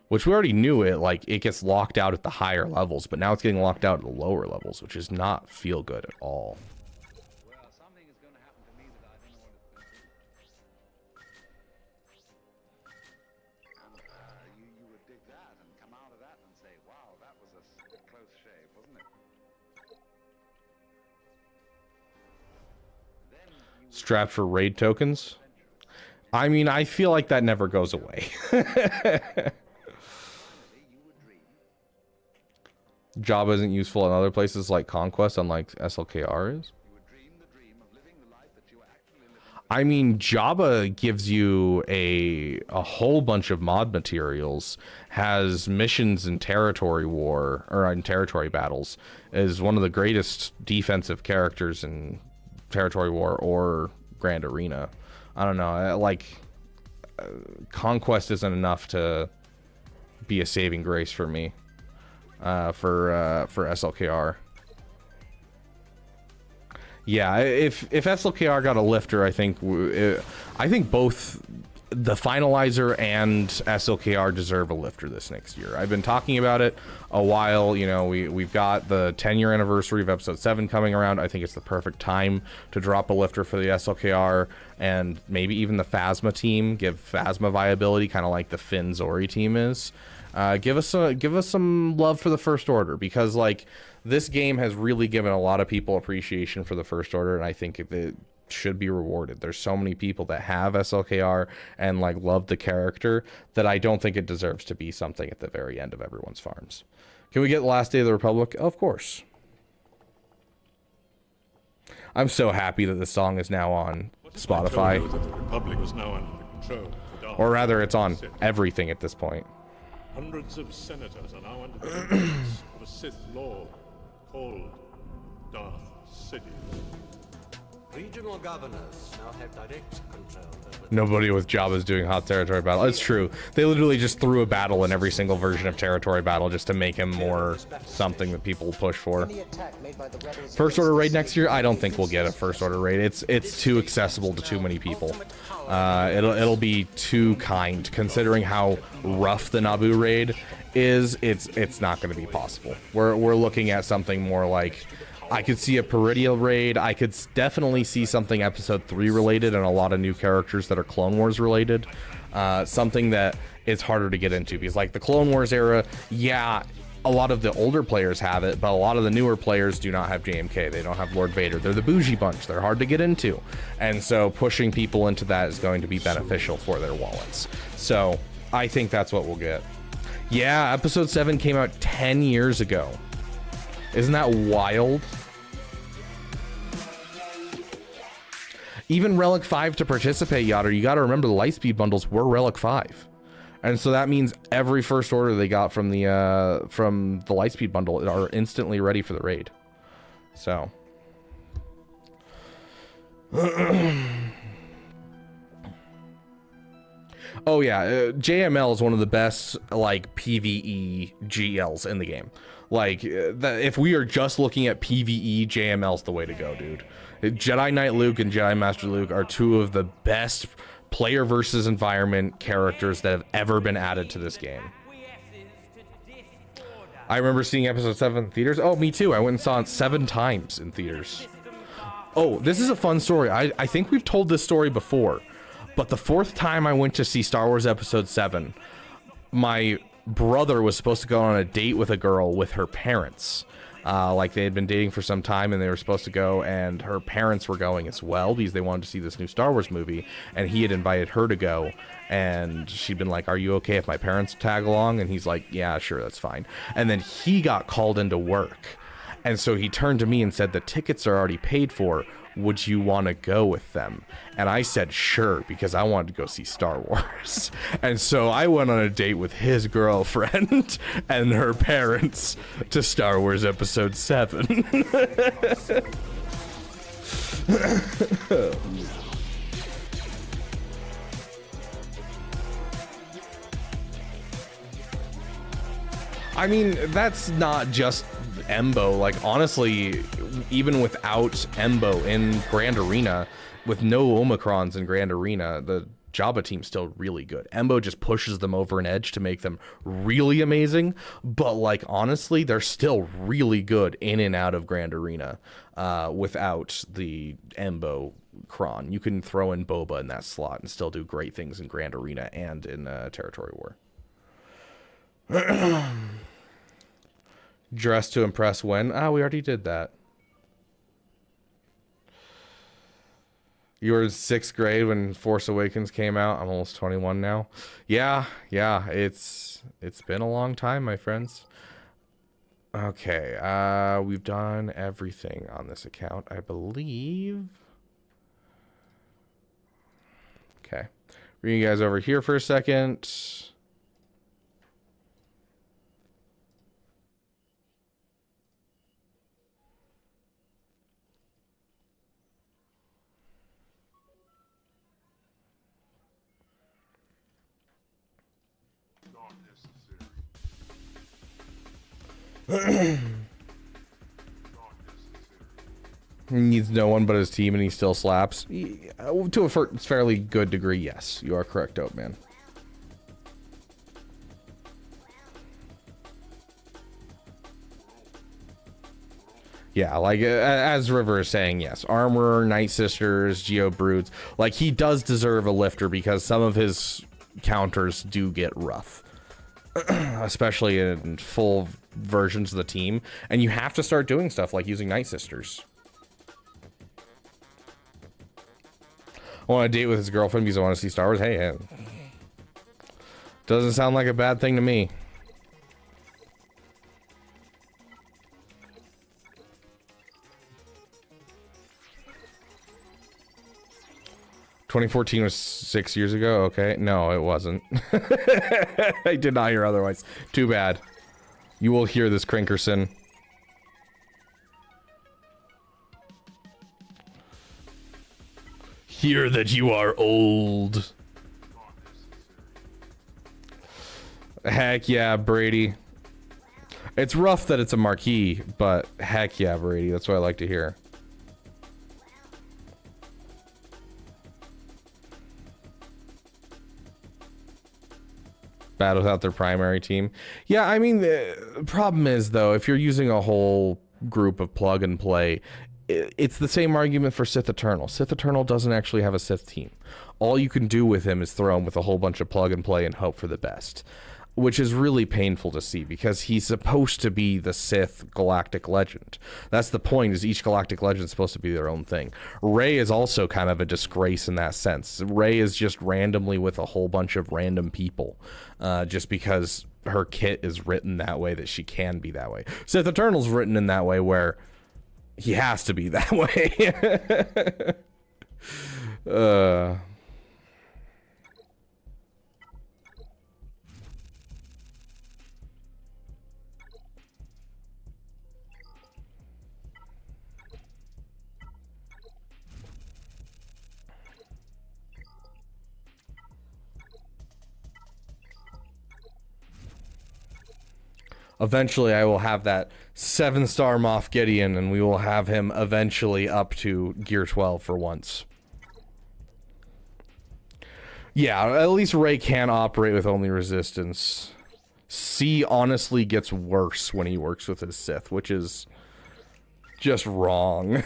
Which we already knew it, like, it gets locked out at the higher levels, but now it's getting locked out at the lower levels, which does not feel good at all. Well, something is going to happen to me that I don't know what it's going to be. And you would dig that and come out of that and say, wow, that was a close shave, wasn't it? Strapped for raid tokens? I mean, I feel like that never goes away. Job isn't useful in other places like Conquest, unlike SLKR is. I mean, Jabba gives you a whole bunch of mod materials, has missions in territory war, or in territory battles, is one of the greatest defensive characters in territory war or Grand Arena. I don't know, like, Conquest isn't enough to be a saving grace for me. For SLKR. Yeah, if SLKR got a lifter, I think both the Finalizer and SLKR deserve a lifter this next year. I've been talking about it a while. You know, we've got the 10-year anniversary of Episode 7 coming around. I think it's the perfect time to drop a lifter for the SLKR, and maybe even the Phasma team, give Phasma viability, kind of like the Finn Zori team is. Give us some love for the First Order, because like this game has really given a lot of people appreciation for the First Order, and I think it should be rewarded. There's so many people that have SLKR and like love the character that I don't think it deserves to be something at the very end of everyone's farms. Can we get Last Day of the Republic? Of course. I'm so happy that the song is now on Spotify. That the Republic was now under the control of the Dark. Or rather, it's on everything at this point. Hundreds of senators are now under the influence of a Sith Lord called Darth Sidious. Regional governors now have direct control over Nobody with Jabba's doing hot territory battle. It's true. They literally just threw a battle in every single version of territory battle just to make him more something that people push for. First order raid next year? I don't think we'll get a first order raid. It's too accessible to too many people. It'll be too kind considering how rough the Naboo raid is. It's not going to be possible. We're looking at something more like, I could see a Peridial raid. I could definitely see something episode 3 related and a lot of new characters that are Clone Wars related. Something that is harder to get into because like the Clone Wars era, yeah, a lot of the older players have it, but a lot of the newer players do not have JMK. They don't have Lord Vader. They're the bougie bunch. They're hard to get into. And so pushing people into that is going to be beneficial for their wallets. So I think that's what we'll get. Yeah, episode 7 came out 10 years ago. Isn't that wild? Even Relic 5 to participate, Yotter, you got to remember the Lightspeed bundles were Relic 5. And so that means every first order they got from the Lightspeed bundle are instantly ready for the raid. So. Oh yeah, JML is one of the best like PvE GLs in the game. Like if we are just looking at PvE, JML's the way to go, dude. Jedi Knight Luke and Jedi Master Luke are two of the best player versus environment characters that have ever been added to this game. I remember seeing episode 7 in theaters. Oh, me too. I went and saw it 7 times in theaters. Oh, this is a fun story. I think we've told this story before, but the 4th time I went to see Star Wars episode 7, my brother was supposed to go on a date with a girl with her parents. Like they had been dating for some time and they were supposed to go, and her parents were going as well because they wanted to see this new Star Wars movie, and he had invited her to go, and she'd been like, are you okay if my parents tag along? And he's like, yeah, sure, that's fine. And then he got called into work, and so he turned to me and said, the tickets are already paid for, would you want to go with them? And I said sure, because I wanted to go see Star Wars. And so I went on a date with his girlfriend and her parents to Star Wars episode 7. I mean, that's not just Embo. Like honestly, even without Embo in Grand Arena, with no Omicrons in Grand Arena, the Jabba team's still really good. Embo just pushes them over an edge to make them really amazing, but like honestly, they're still really good in and out of Grand Arena without the Embo Cron. You can throw in Boba in that slot and still do great things in Grand Arena and in Territory War. Dress to impress when? We already did that. You were in 6th grade when Force Awakens came out. I'm almost 21 now. Yeah, it's been a long time, my friends. Okay, we've done everything on this account, I believe. Okay, bring you guys over here for a second. He needs no one but his team and he still slaps. To a fairly good degree, yes. You are correct, Dope Man. Yeah, like as River is saying, yes. Armorer, Night Sisters, Geo Broods. Like he does deserve a lifter because some of his counters do get rough. Especially in full versions of the team, and you have to start doing stuff like using Night Sisters. I want to date with his girlfriend because I want to see Star Wars. Hey, doesn't sound like a bad thing to me. "2014 was 6 years ago." Okay, no, it wasn't. I did not hear otherwise. Too bad. You will hear this, Crinkerson. Hear that you are old. Heck yeah, Brady. It's rough that it's a marquee, but heck yeah, Brady. That's what I like to hear. Bad without their primary team. Yeah, I mean, the problem is, though, if you're using a whole group of plug and play, it's the same argument for Sith Eternal. Sith Eternal doesn't actually have a Sith team. All you can do with him is throw him with a whole bunch of plug and play and hope for the best, which is really painful to see because he's supposed to be the Sith galactic legend. That's the point, is each galactic legend is supposed to be their own thing. Rey is also kind of a disgrace in that sense. Rey is just randomly with a whole bunch of random people, just because her kit is written that way that she can be that way. Sith Eternal's written in that way where he has to be that way. Eventually, I will have that 7-star Moff Gideon, and we will have him eventually up to Gear 12 for once. Yeah, at least Rey can operate with only resistance. C honestly gets worse when he works with his Sith, which is just wrong.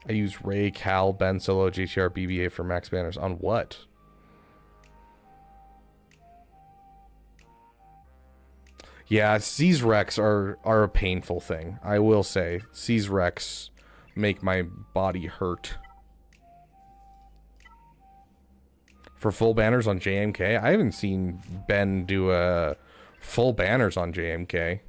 I use Rey, Cal, Ben Solo, GTR, BB-8 for max banners. On what? Yeah, C's Rex are a painful thing. I will say. C's Rex make my body hurt. For full banners on JMK? I haven't seen Ben do full banners on JMK.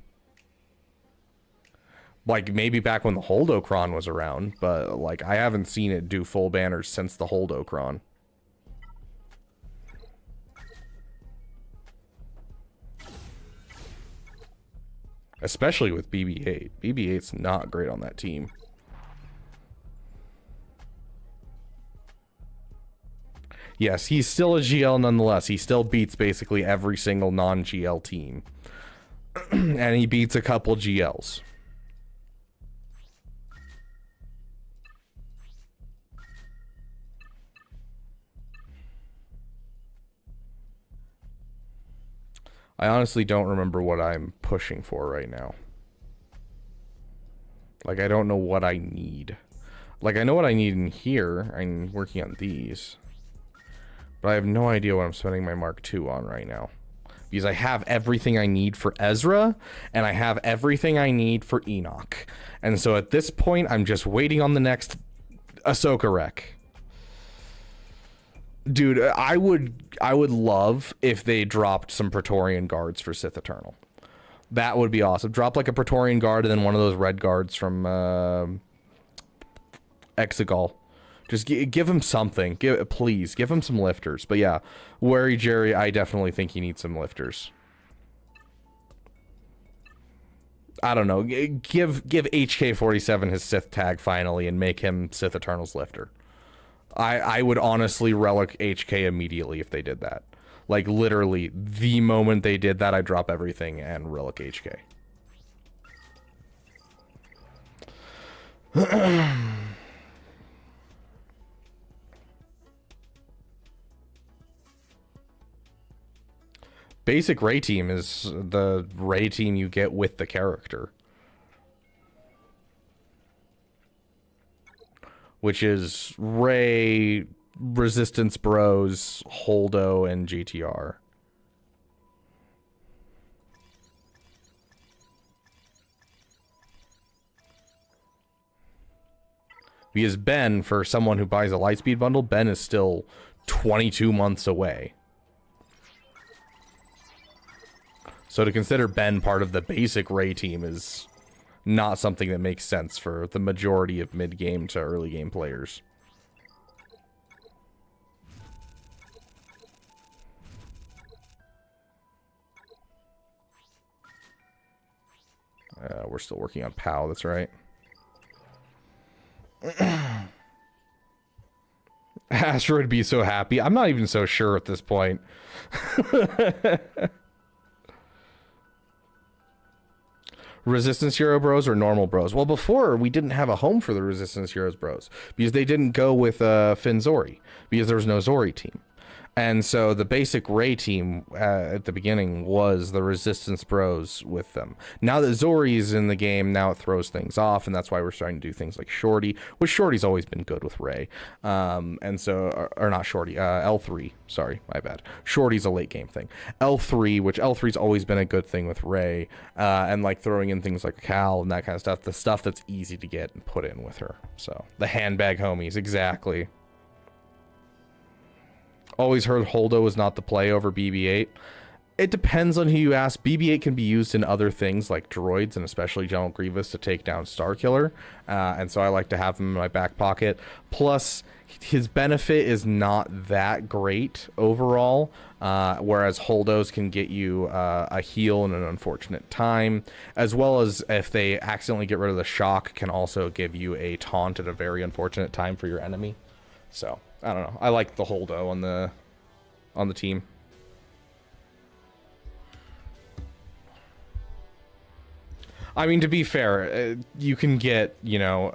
Like, maybe back when the Holdocron was around, but, like, I haven't seen it do full banners since the Holdocron. Especially with BB-8. BB-8's not great on that team. Yes, he's still a GL nonetheless. He still beats basically every single non-GL team. And he beats a couple GLs. I honestly don't remember what I'm pushing for right now. Like, I don't know what I need. Like, I know what I need in here. I'm working on these. But I have no idea what I'm spending my Mark II on right now. Because I have everything I need for Ezra, and I have everything I need for Enoch. And so at this point, I'm just waiting on the next Ahsoka rec. Dude, I would love if they dropped some Praetorian guards for Sith Eternal. That would be awesome. Drop like a Praetorian guard and then one of those red guards from Exegol. Just give him something. Please, give him some lifters. But yeah, Wary Jerry, I definitely think he needs some lifters. I don't know. Give HK47 his Sith tag finally and make him Sith Eternal's lifter. I would honestly relic HK immediately if they did that. Like, literally, the moment they did that, I'd drop everything and relic HK. Basic Rey team is the Rey team you get with the character. Which is Rey, Resistance Bros, Holdo, and GTR. Because Ben, for someone who buys a Lightspeed bundle, Ben is still 22 months away. So to consider Ben part of the basic Rey team is not something that makes sense for the majority of mid-game to early game players. We're still working on POW, that's right. Asteroid be so happy. I'm not even so sure at this point. Resistance Hero Bros or normal bros? Well, before we didn't have a home for the Resistance Heroes Bros because they didn't go with Finn Zori because there was no Zori team. And so the basic Ray team at the beginning was the Resistance Bros with them. Now that Zori's in the game, now it throws things off, and that's why we're starting to do things like Shorty, which Shorty's always been good with Ray. And so, or not Shorty, L3, sorry, my bad. Shorty's a late game thing. L3, which L3's always been a good thing with Ray, and like throwing in things like Cal and that kind of stuff, the stuff that's easy to get and put in with her. So, the handbag homies, exactly. Always heard Holdo is not the play over BB-8. It depends on who you ask. BB-8 can be used in other things like droids and especially General Grievous to take down Starkiller. And so I like to have him in my back pocket. Plus, his benefit is not that great overall. Whereas Holdos can get you a heal in an unfortunate time. As well as if they accidentally get rid of the shock, can also give you a taunt at a very unfortunate time for your enemy. So... I don't know. I like the Holdo on the team. I mean, to be fair, you can get, you know,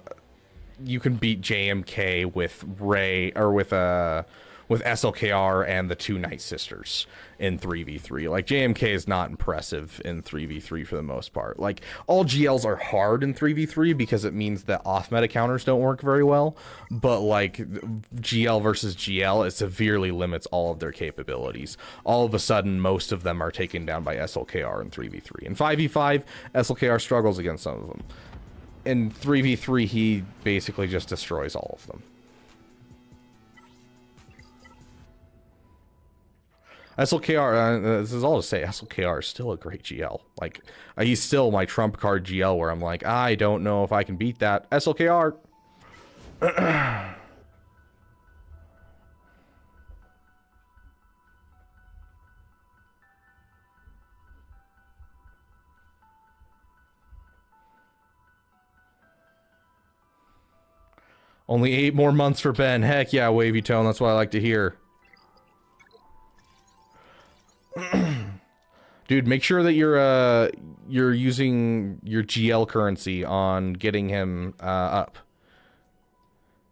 you can beat JMK with Ray or with SLKR and the two Night Sisters in 3v3. Like, JMK is not impressive in 3v3 for the most part. Like, all GLs are hard in 3v3 because it means that off-meta counters don't work very well, but, like, GL versus GL, it severely limits all of their capabilities. All of a sudden, most of them are taken down by SLKR in 3v3. In 5v5, SLKR struggles against some of them. In 3v3, he basically just destroys all of them. SLKR, this is all to say, SLKR is still a great GL. Like, he's still my trump card GL where I'm like, I don't know if I can beat that. SLKR. Only 8 more months for Ben. Heck yeah, Wavy Tone. That's what I like to hear. Dude, make sure that you're using your GL currency on getting him up.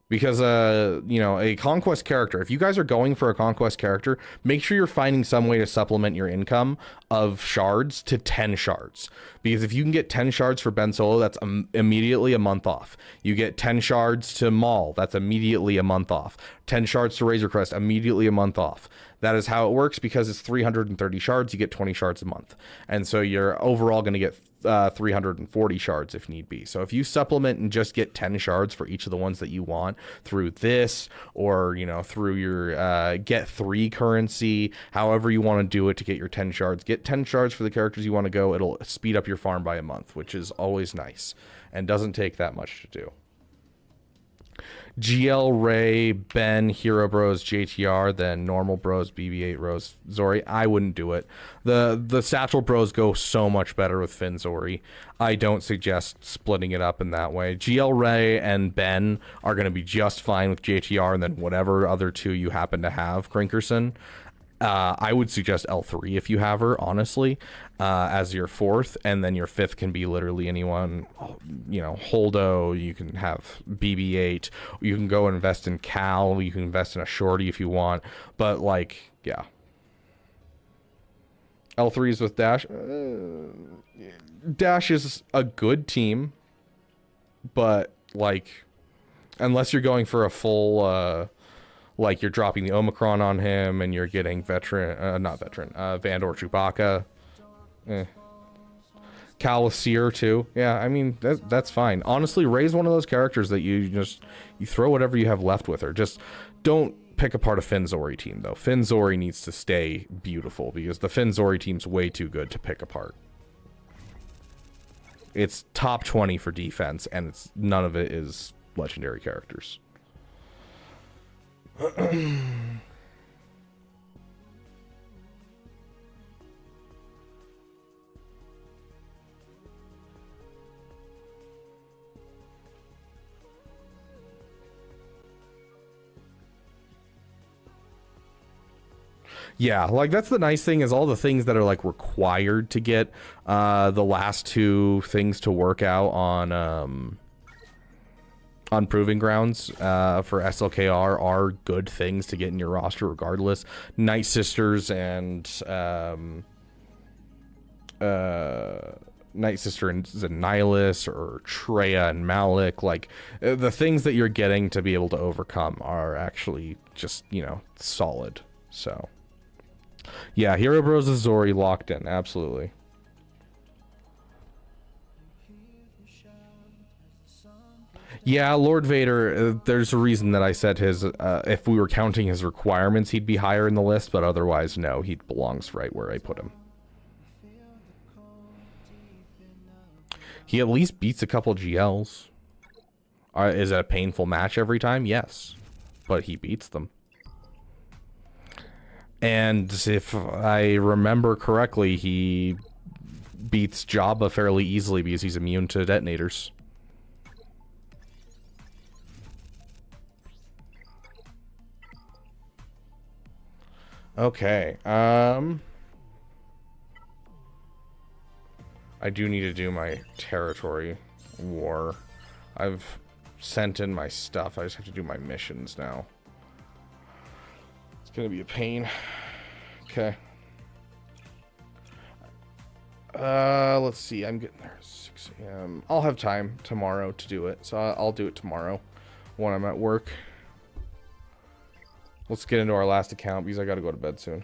Because, you know, a conquest character, if you guys are going for a conquest character, make sure you're finding some way to supplement your income of shards to 10 shards. Because if you can get 10 shards for Ben Solo, that's immediately a month off. You get 10 shards to Maul, that's immediately a month off. 10 shards to Razor Crest, immediately a month off. That is how it works because it's 330 shards, you get 20 shards a month. And so you're overall going to get 340 shards if need be. So if you supplement and just get 10 shards for each of the ones that you want through this, or, you know, through your get 3 currency, however you want to do it to get your 10 shards, get 10 shards for the characters you want to go. It'll speed up your farm by a month, which is always nice and doesn't take that much to do. GL, Ray, Ben, Hero Bros, JTR, then normal bros, BB-8 Rose, Zori. I wouldn't do it. The Satchel Bros go so much better with Finn Zori. I don't suggest splitting it up in that way. GL, Ray, and Ben are going to be just fine with JTR, and then whatever other 2 you happen to have, Crinkerson. I would suggest L3 if you have her, honestly, as your 4th, and then your 5th can be literally anyone, you know, Holdo, you can have BB-8, you can go invest in Cal, you can invest in a Shorty if you want, but, like, yeah. L3s with Dash. Dash is a good team, but, like, unless you're going for a full, like, you're dropping the Omicron on him and you're getting not veteran, Vandor Chewbacca. Cal with Seer too. Yeah, I mean, that's fine. Honestly, Rey's one of those characters that you throw whatever you have left with her. Just don't pick apart a Finn Zori team, though. Finn Zori needs to stay beautiful because the Finn Zori team's way too good to pick apart. It's top 20 for defense, and none of it is legendary characters. Yeah, like that's the nice thing is all the things that are like required to get the last two things to work out on Proving Grounds for SLKR are good things to get in your roster regardless. Night Sisters and Night Sister and Nihilus or Treya and Malik, like the things that you're getting to be able to overcome are actually just, you know, solid. So yeah, Hero Bros is Zori locked in, absolutely. Yeah, Lord Vader, there's a reason that I said his, if we were counting his requirements, he'd be higher in the list, but otherwise, no, he belongs right where I put him. He at least beats a couple GLs. Is it a painful match every time? Yes, but he beats them. And if I remember correctly, he beats Jabba fairly easily because he's immune to detonators. Okay, I do need to do my territory war. I've sent in my stuff. I just have to do my missions now. It's gonna be a pain. Okay. Let's see. I'm getting there. 6 a.m. I'll have time tomorrow to do it, so I'll do it tomorrow when I'm at work. Let's get into our last account because I gotta go to bed soon.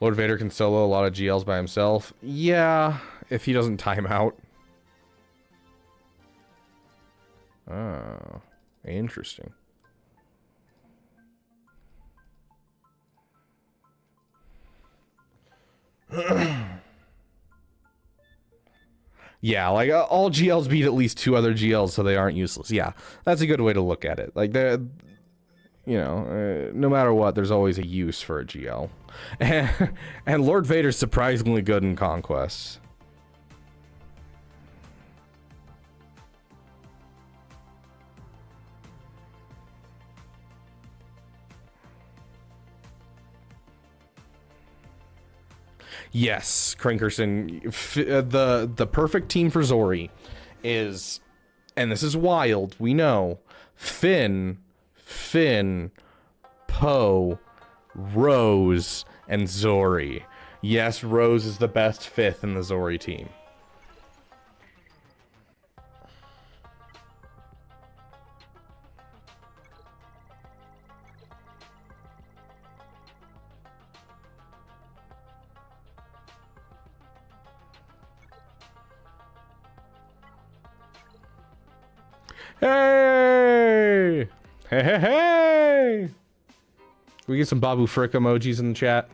Lord Vader can solo a lot of GLs by himself. Yeah, if he doesn't time out. Oh, interesting. Yeah, like all GLs beat at least 2 other GLs, so they aren't useless. Yeah, that's a good way to look at it. Like, they're, you know, no matter what, there's always a use for a GL. And Lord Vader's surprisingly good in Conquest. Yes, Crankerson, the perfect team for Zori is, and this is wild, we know, Finn, Poe, Rose, and Zori. Yes, Rose is the best 5th in the Zori team. Hey! Hey, hey, hey! Can we get some Babu Frick emojis in the chat?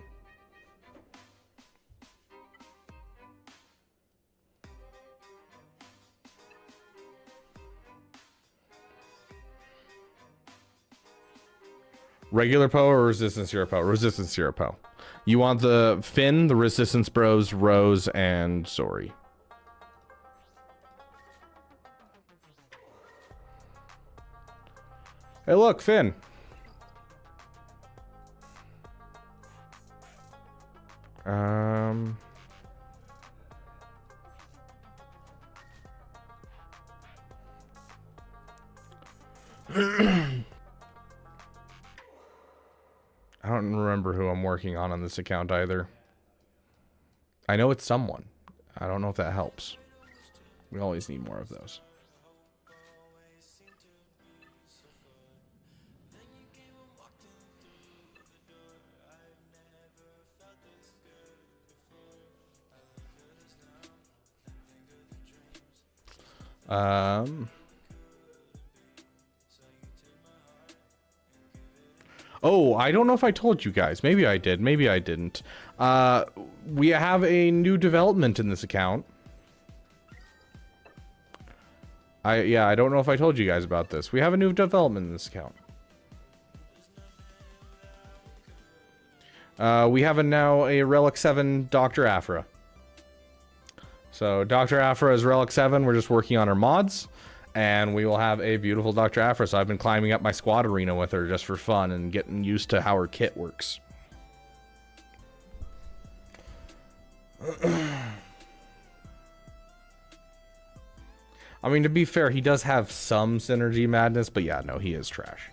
Regular Poe or Resistance Hero Poe? Resistance Hero Poe. You want the Finn, the Resistance Bros, Rose, and Zori. Hey, look, Finn. I don't remember who I'm working on this account either. I know it's someone. I don't know if that helps. We always need more of those. Oh, I don't know if I told you guys. Maybe I did. Maybe I didn't. We have a new development in this account. I don't know if I told you guys about this. We have a new development in this account. We have now a Relic 7 Dr. Aphra. So Dr. Afra is Relic 7. We're just working on her mods, and we will have a beautiful Dr. Afra. So I've been climbing up my squad arena with her just for fun and getting used to how her kit works. I mean, to be fair, he does have some synergy madness, but yeah, no, he is trash.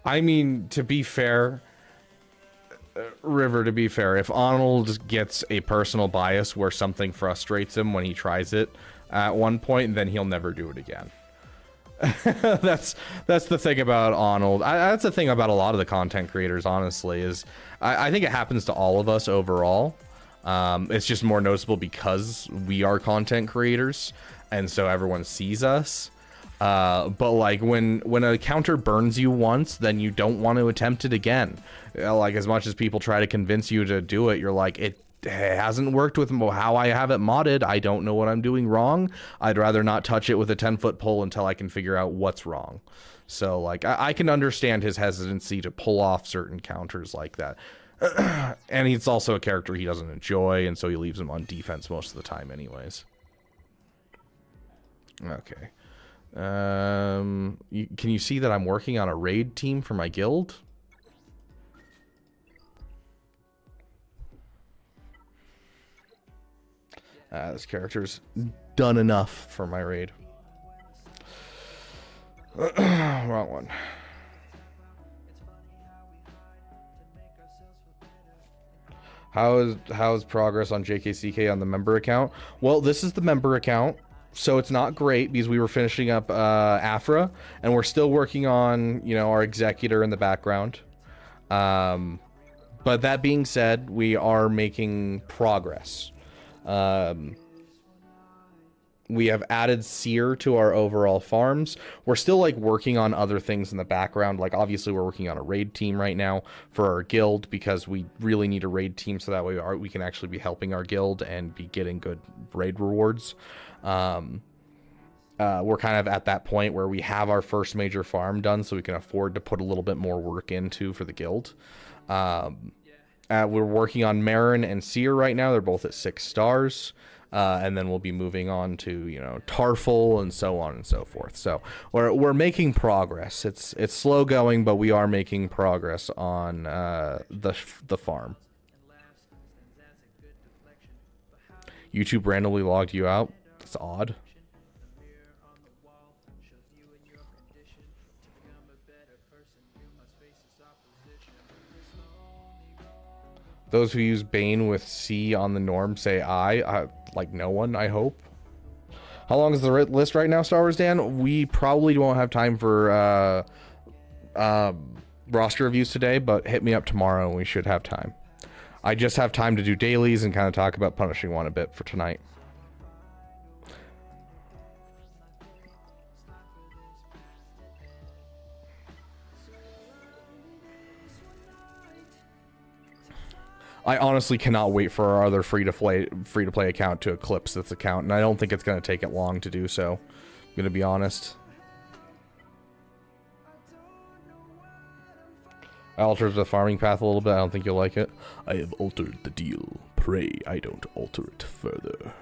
I mean, to be fair, River, to be fair, if Arnold gets a personal bias where something frustrates him when he tries it at one point, then he'll never do it again. that's the thing about Arnold. That's the thing about a lot of the content creators, honestly, is I think it happens to all of us overall. It's just more noticeable because we are content creators, and so everyone sees us. But like when a counter burns you once, then you don't want to attempt it again. Like, as much as people try to convince you to do it, you're like, it hasn't worked with how I have it modded. I don't know what I'm doing wrong. I'd rather not touch it with a 10-foot pole until I can figure out what's wrong. So like, I can understand his hesitancy to pull off certain counters like that. And he's also a character he doesn't enjoy, and so he leaves him on defense most of the time anyways. Okay. Can you see that I'm working on a raid team for my guild? This character's done enough for my raid. Wrong one. How is progress on JKCK on the member account? Well, this is the member account. So it's not great because we were finishing up Afra, and we're still working on, you know, our executor in the background. But that being said, we are making progress. We have added seer to our overall farms. We're still like working on other things in the background. Like, obviously we're working on a raid team right now for our guild because we really need a raid team so that way we can actually be helping our guild and be getting good raid rewards. We're kind of at that point where we have our first major farm done, so we can afford to put a little bit more work into for the guild. We're working on Marin and Seer right now. They're both at 6 stars. And then we'll be moving on to, you know, Tarful and so on and so forth. So we're making progress. It's slow going, but we are making progress on the farm. YouTube randomly logged you out. That's odd. Those who use Bane with C on the norm say I like no one, I hope. How long is the list right now, Star Wars Dan? We probably won't have time for roster reviews today, but hit me up tomorrow and we should have time. I just have time to do dailies and kind of talk about Punishing One a bit for tonight. I honestly cannot wait for our other free to play account to eclipse this account, and I don't think it's going to take it long to do so. I'm going to be honest. I altered the farming path a little bit. I don't think you'll like it. I have altered the deal. Pray I don't alter it further.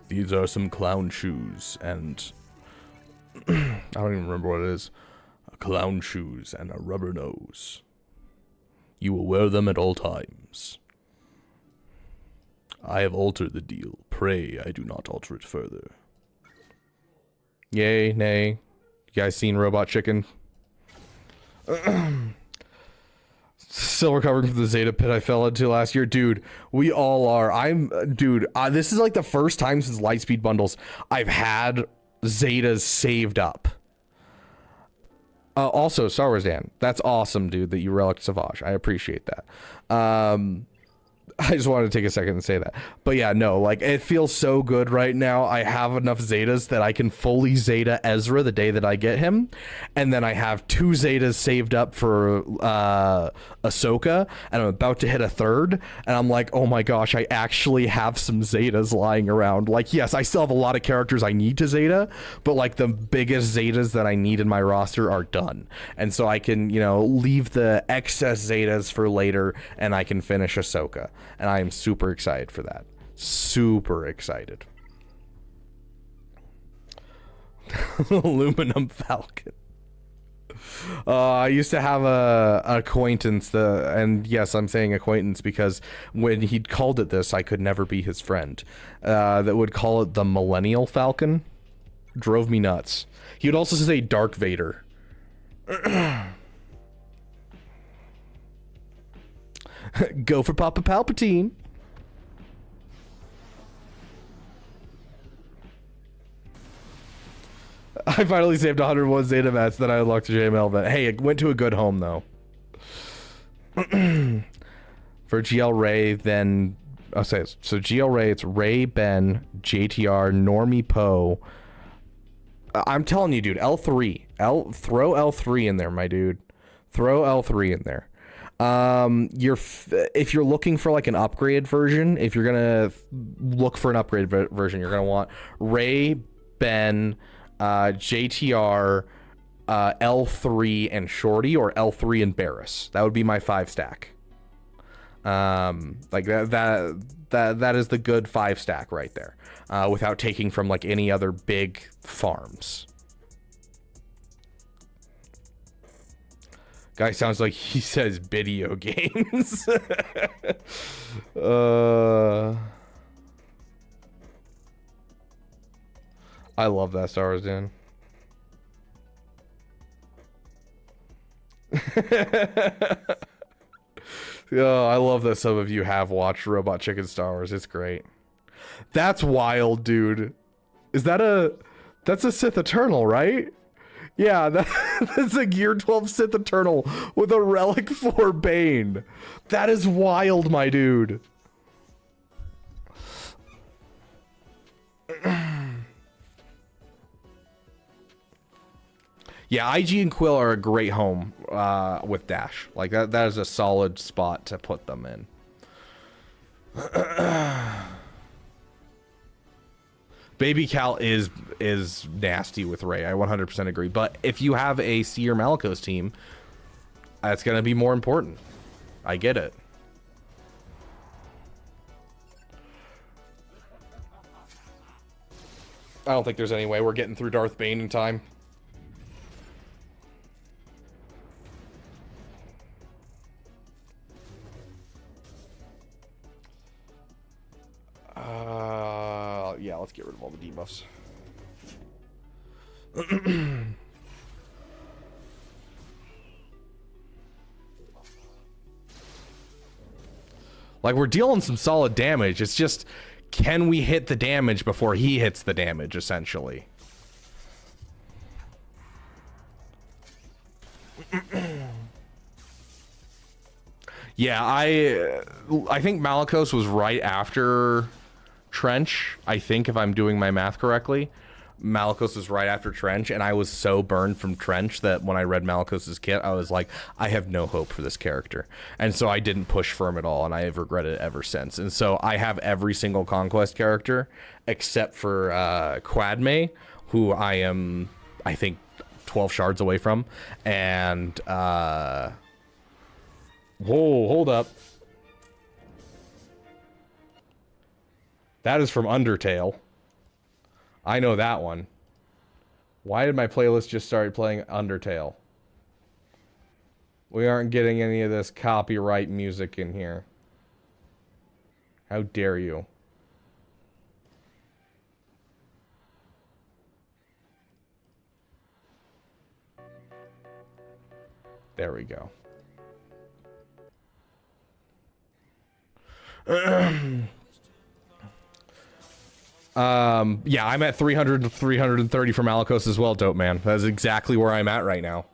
These are some clown shoes, and I don't even remember what it is. Clown shoes and a rubber nose. You will wear them at all times. I have altered the deal. Pray I do not alter it further. Yay, nay. You guys seen Robot Chicken? Still recovering from the Zeta pit I fell into last year. Dude, we all are. This is like the first time since Lightspeed bundles I've had Zetas saved up. Also, Star Wars Dan, that's awesome, dude, that you relic Savage. I appreciate that. I just wanted to take a second and say that. But yeah, no, like it feels so good right now. I have enough Zetas that I can fully Zeta Ezra the day that I get him. And then I have 2 Zetas saved up for Ahsoka, and I'm about to hit a 3rd. And I'm like, oh my gosh, I actually have some Zetas lying around. Like, yes, I still have a lot of characters I need to Zeta, but like the biggest Zetas that I need in my roster are done. And so I can, you know, leave the excess Zetas for later, and I can finish Ahsoka. And I am super excited for that. Super excited. Aluminum Falcon. I used to have a acquaintance, and yes, I'm saying acquaintance because when he called it this, I could never be his friend. That would call it the Millennial Falcon. Drove me nuts. He would also say Dark Vader. Go for Papa Palpatine. I finally saved 101 Zeta mats, then I unlocked a JML event. Hey, it went to a good home though. For GL Ray, then I'll say so GL Ray, it's Ray, Ben, JTR, Normie Poe. I'm telling you, dude, L3. Throw L3 in there, my dude. Throw L3 in there. If you're looking for like an upgraded version, if you're gonna look for an upgraded version, you're gonna want Ray, Ben, JTR, L3 and Shorty, or L3 and Barris. That would be my 5 stack. Like that is the good 5 stack right there, without taking from like any other big farms. Guy sounds like he says video games. I love that Star Wars, dude. Oh, I love that some of you have watched Robot Chicken Star Wars. It's great. That's wild, dude. That's a Sith Eternal, right? Yeah, that's a Gear 12 Sith Eternal with a Relic 4 Bane. That is wild, my dude. Yeah, IG and Quill are a great home with Dash. Like that is a solid spot to put them in. Baby Cal is nasty with Ray. I 100% agree. But if you have a Seer Malicos team, that's going to be more important. I get it. I don't think there's any way we're getting through Darth Bane in time. Yeah, let's get rid of all the debuffs. Like, we're dealing some solid damage. It's just, can we hit the damage before he hits the damage, essentially? Yeah, I think Malicos was right after Trench, I think, if I'm doing my math correctly. Malicos was right after Trench, and I was so burned from Trench that when I read Malicos's kit, I was like, I have no hope for this character. And so I didn't push for him at all, and I have regretted it ever since. And so I have every single Conquest character except for Quadme, who I am, I think, 12 shards away from. And, whoa, hold up. That is from Undertale. I know that one. Why did my playlist just start playing Undertale? We aren't getting any of this copyright music in here. How dare you? There we go. Yeah, I'm at 300 to 330 for Malicos as well, dope man. That's exactly where I'm at right now.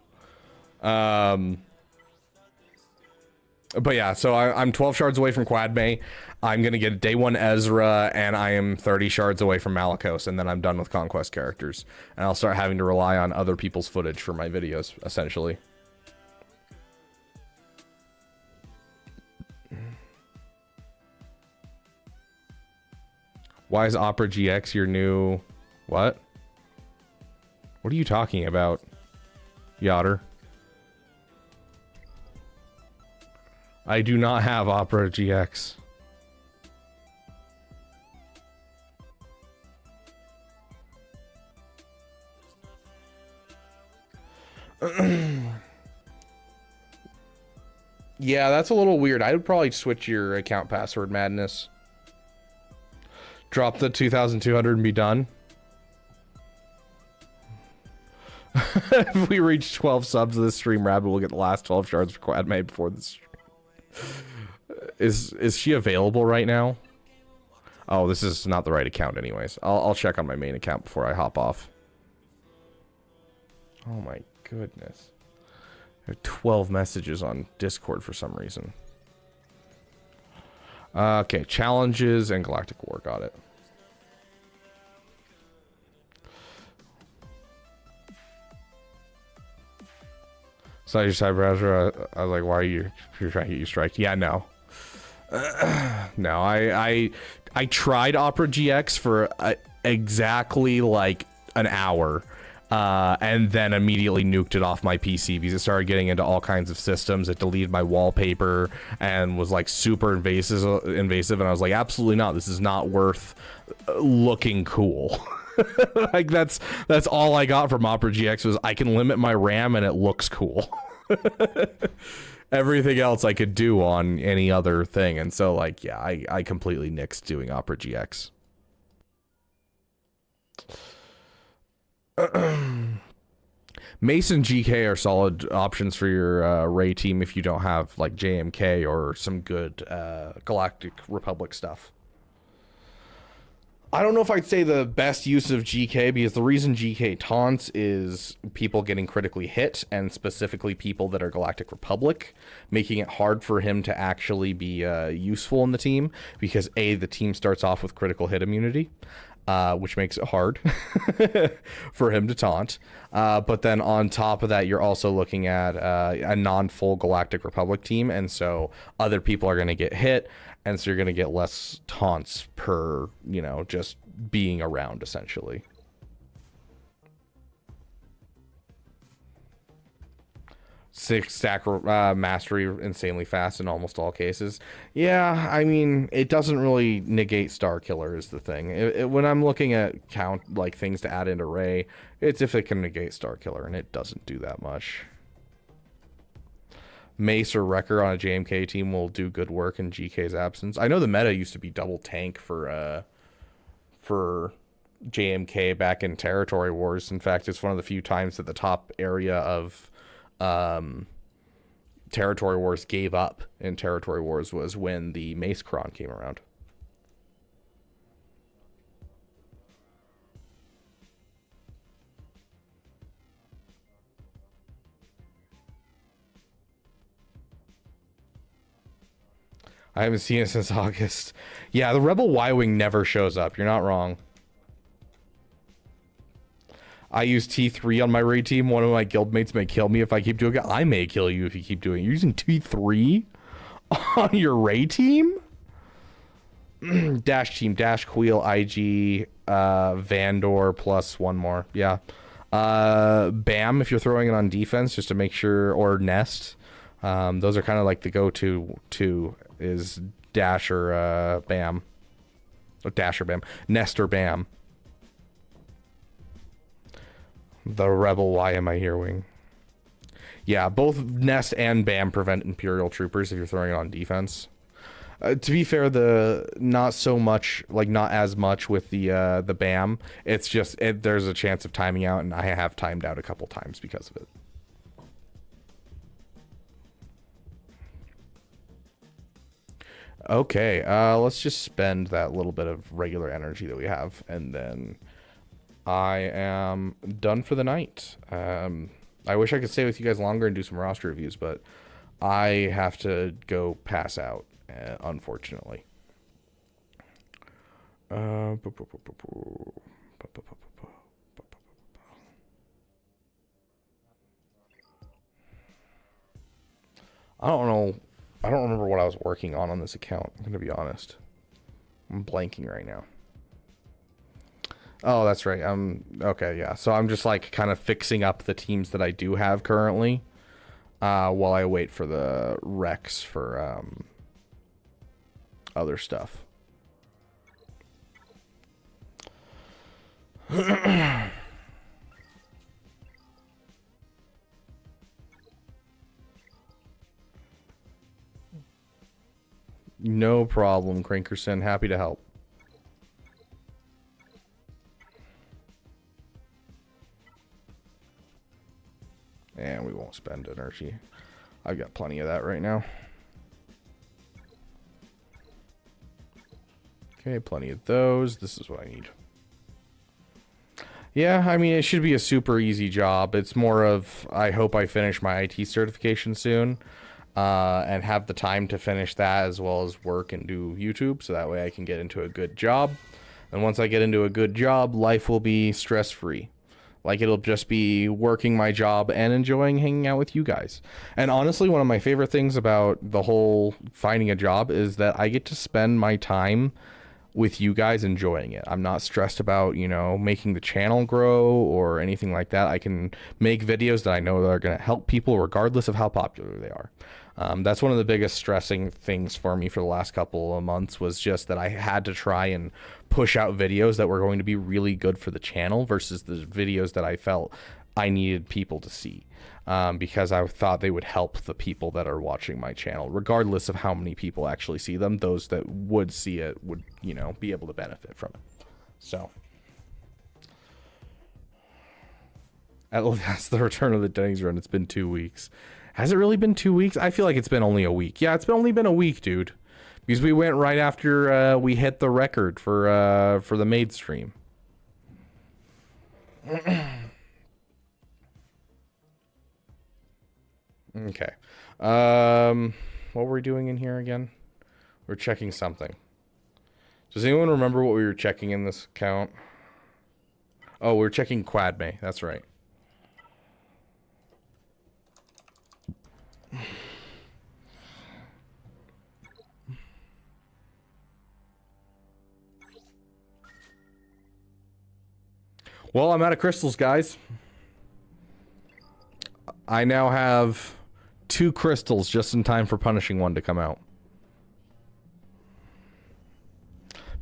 But yeah, so I'm 12 shards away from Quadme. I'm going to get day 1 Ezra, and I am 30 shards away from Malicos, and then I'm done with Conquest characters. And I'll start having to rely on other people's footage for my videos, essentially. Why is Opera GX your new... What? What are you talking about, Yotter? I do not have Opera GX. Yeah, that's a little weird. I would probably switch your account password, Madness. Drop the 2,200 and be done. If we reach 12 subs of this stream, Rabbit will get the last 12 shards for Quadme before this. Is she available right now? Oh, this is not the right account anyways. I'll check on my main account before I hop off. Oh my goodness. There are 12 messages on Discord for some reason. Okay, challenges and Galactic War, got it. So your side browser, I was like, why are you're trying to get you striked? Yeah, no. No, I tried Opera GX for exactly like an hour. And then immediately nuked it off my PC because it started getting into all kinds of systems. It deleted my wallpaper and was like super invasive, and I was like, absolutely not. This is not worth looking cool. Like that's all I got from Opera GX was I can limit my RAM and it looks cool. Everything else I could do on any other thing, and so like yeah, I completely nixed doing Opera GX. Mace and GK are solid options for your Ray team if you don't have like JMK or some good Galactic Republic stuff. I don't know if I'd say the best use of GK, because the reason GK taunts is people getting critically hit, and specifically people that are Galactic Republic, making it hard for him to actually be useful in the team, because A, the team starts off with critical hit immunity, which makes it hard for him to taunt. But then on top of that, you're also looking at a non-full Galactic Republic team, and so other people are going to get hit, and so you're going to get less taunts per, you know, just being around, essentially. Six stack mastery insanely fast in almost all cases. Yeah, I mean, it doesn't really negate Star Killer is the thing. When I'm looking at count, like things to add into Ray, it's if it can negate Star Killer, and it doesn't do that much. Mace or Wrecker on a JMK team will do good work in GK's absence. I know the meta used to be double tank for JMK back in Territory Wars. In fact, it's one of the few times that the top area of Territory Wars gave up in Territory Wars was when the Mace Cron came around. I haven't seen it since August. Yeah, the Rebel Y-Wing never shows up. You're not wrong. I use T3 on my raid team. One of my guildmates may kill me if I keep doing it. I may kill you if you keep doing it. You're using T3 on your raid team? Dash team, Dash, Queel, IG, Vandor, plus one more. Yeah. Bam, if you're throwing it on defense, just to make sure, or Nest. Those are kind of like the go-to two, is Dash or Bam. Or Dash or Bam. Nest or Bam. The Rebel, why am I here wing? Yeah, both Nest and Bam prevent Imperial troopers if you're throwing it on defense. To be fair, not so much, like not as much with the Bam. It's just there's a chance of timing out, and I have timed out a couple times because of it. Okay, let's just spend that little bit of regular energy that we have, and then I am done for the night. I wish I could stay with you guys longer and do some roster reviews, but I have to go pass out, unfortunately. I don't know. I don't remember what I was working on this account. I'm going to be honest. I'm blanking right now. Oh, that's right. Okay, yeah. So I'm just like kind of fixing up the teams that I do have currently, while I wait for the Rex for other stuff. No problem, Crankerson. Happy to help. And we won't spend energy. I've got plenty of that right now. Okay, plenty of those. This is what I need. Yeah, I mean, it should be a super easy job. It's more of, I hope I finish my IT certification soon. And have the time to finish that as well as work and do YouTube. So that way I can get into a good job. And once I get into a good job, life will be stress-free. Like, it'll just be working my job and enjoying hanging out with you guys. And honestly, one of my favorite things about the whole finding a job is that I get to spend my time with you guys enjoying it. I'm not stressed about, you know, making the channel grow or anything like that. I can make videos that I know that are going to help people regardless of how popular they are. That's one of the biggest stressing things for me for the last couple of months, was just that I had to try and push out videos that were going to be really good for the channel versus the videos that I felt I needed people to see, because I thought they would help the people that are watching my channel, regardless of how many people actually see them. Those that would see it would, you know, be able to benefit from it. So that's the return of the Dailies run. It's been 2 weeks. Has it really been 2 weeks? I feel like it's been only a week. Yeah, it's only been a week, dude. Because we went right after we hit the record for the maid stream. Okay. What were we doing in here again? We're checking something. Does anyone remember what we were checking in this account? Oh, we're checking Quadme. That's right. Well, I'm out of crystals, guys. I now have 2 crystals just in time for Punishing One to come out.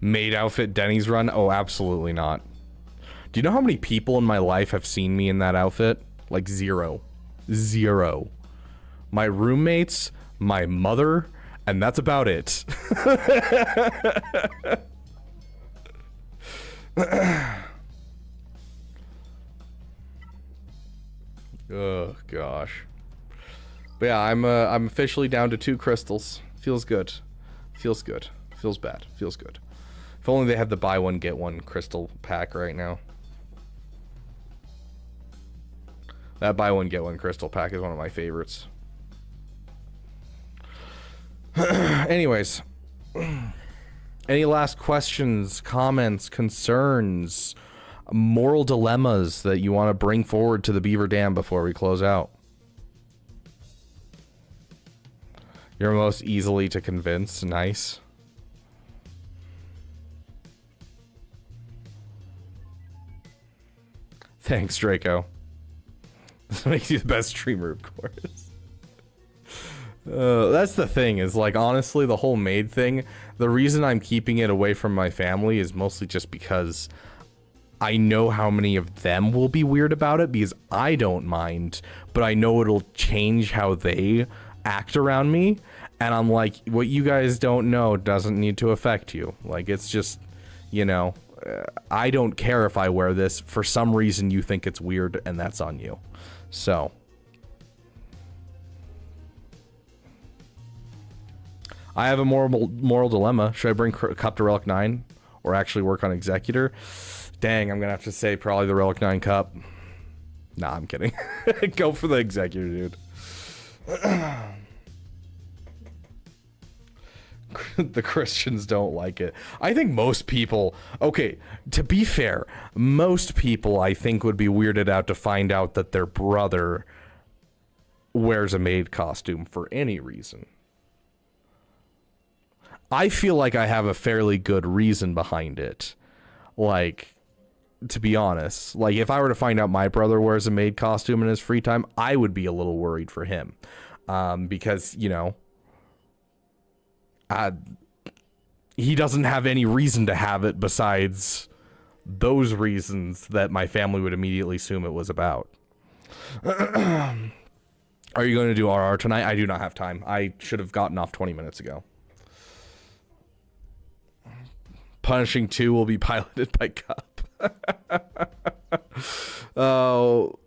Maid outfit Denny's run? Oh, absolutely not. Do you know how many people in my life have seen me in that outfit? Like 0. 0. My roommates, my mother, and that's about it. Oh gosh. But yeah, I'm officially down to 2 crystals. Feels good. Feels good. Feels bad. Feels good. If only they had the buy one get one crystal pack right now. That buy one get one crystal pack is one of my favorites. Anyways, any last questions, comments, concerns, moral dilemmas that you want to bring forward to the Beaver Dam before we close out? You're most easily to convince. Nice. Thanks, Draco. This makes you the best streamer, of course. That's the thing, is like, honestly, the whole maid thing, the reason I'm keeping it away from my family is mostly just because I know how many of them will be weird about it, because I don't mind, but I know it'll change how they act around me, and I'm like, what you guys don't know doesn't need to affect you. Like, it's just, you know, I don't care if I wear this. For some reason you think it's weird, and that's on you. So I have a moral dilemma. Should I bring Cup to Relic 9 or actually work on Executor? Dang, I'm gonna have to say probably the Relic 9 Cup. Nah, I'm kidding. Go for the Executor, dude. The Christians don't like it. I think most people, okay, to be fair, most people I think would be weirded out to find out that their brother wears a maid costume for any reason. I feel like I have a fairly good reason behind it. Like, to be honest, like if I were to find out my brother wears a maid costume in his free time, I would be a little worried for him. Because, you know, he doesn't have any reason to have it besides those reasons that my family would immediately assume it was about. Are you going to do RR tonight? I do not have time. I should have gotten off 20 minutes ago. Punishing 2 will be piloted by Cup. Oh.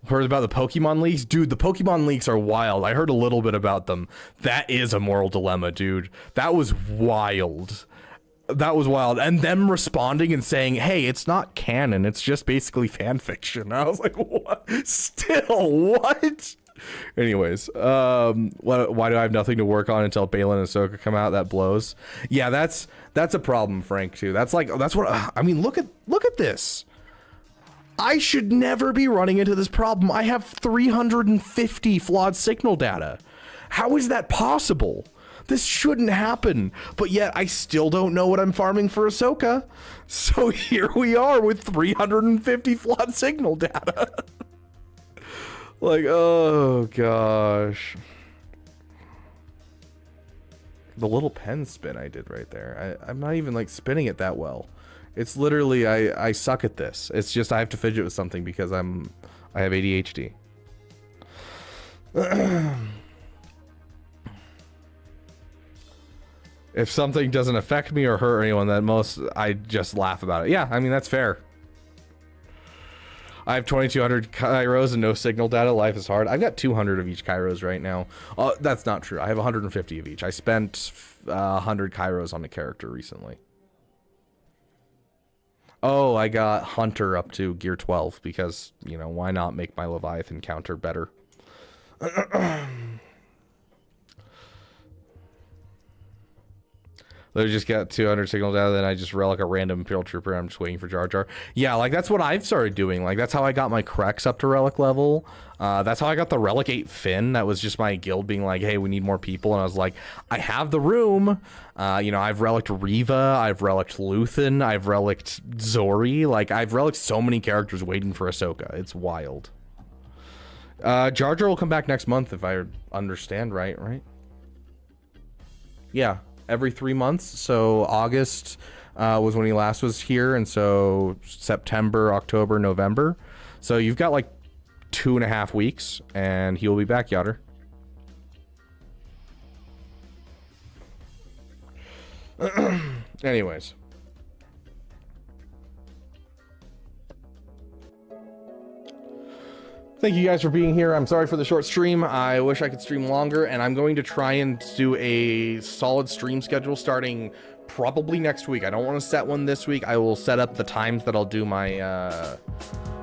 Heard about the Pokemon leaks? Dude, the Pokemon leaks are wild. I heard a little bit about them. That is a moral dilemma, dude. That was wild. That was wild. And them responding and saying, hey, it's not canon. It's just basically fan fiction. I was like, what? Still, what? Anyways, why do I have nothing to work on until Balin and Ahsoka come out? That blows. Yeah, that's a problem, Frank, too. That's what I mean, look at this. I should never be running into this problem. I have 350 flawed signal data. How is that possible? This shouldn't happen. But yet I still don't know what I'm farming for Ahsoka. So here we are with 350 flawed signal data. Like, oh gosh. The little pen spin I did right there. I'm not even like spinning it that well. It's literally, I suck at this. It's just I have to fidget with something because I have ADHD. If something doesn't affect me or hurt anyone, then I just laugh about it. Yeah, I mean, that's fair. I have 2,200 Kairos and no signal data. Life is hard. I've got 200 of each Kairos right now. That's not true. I have 150 of each. I spent 100 Kairos on a character recently. Oh, I got Hunter up to gear 12 because, you know, why not make my Leviathan counter better? They just got 200 signal data, then I just relic a random Imperial Trooper and I'm just waiting for Jar Jar. Yeah, like that's what I've started doing. Like that's how I got my Krex up to relic level. That's how I got the relic 8 Finn. That was just my guild being like, hey, we need more people. And I was like, I have the room. You know, I've relicked Reva, I've relicked Luthen, I've relicked Zori. Like I've relicked so many characters waiting for Ahsoka. It's wild. Jar Jar will come back next month if I understand right? Yeah. Every 3 months. So August was when he last was here, and so September, October, November. So you've got like 2.5 weeks, and he will be back, Yoder. Anyways. Thank you guys for being here. I'm sorry for the short stream. I wish I could stream longer, and I'm going to try and do a solid stream schedule starting probably next week. I don't want to set one this week. I will set up the times that I'll do my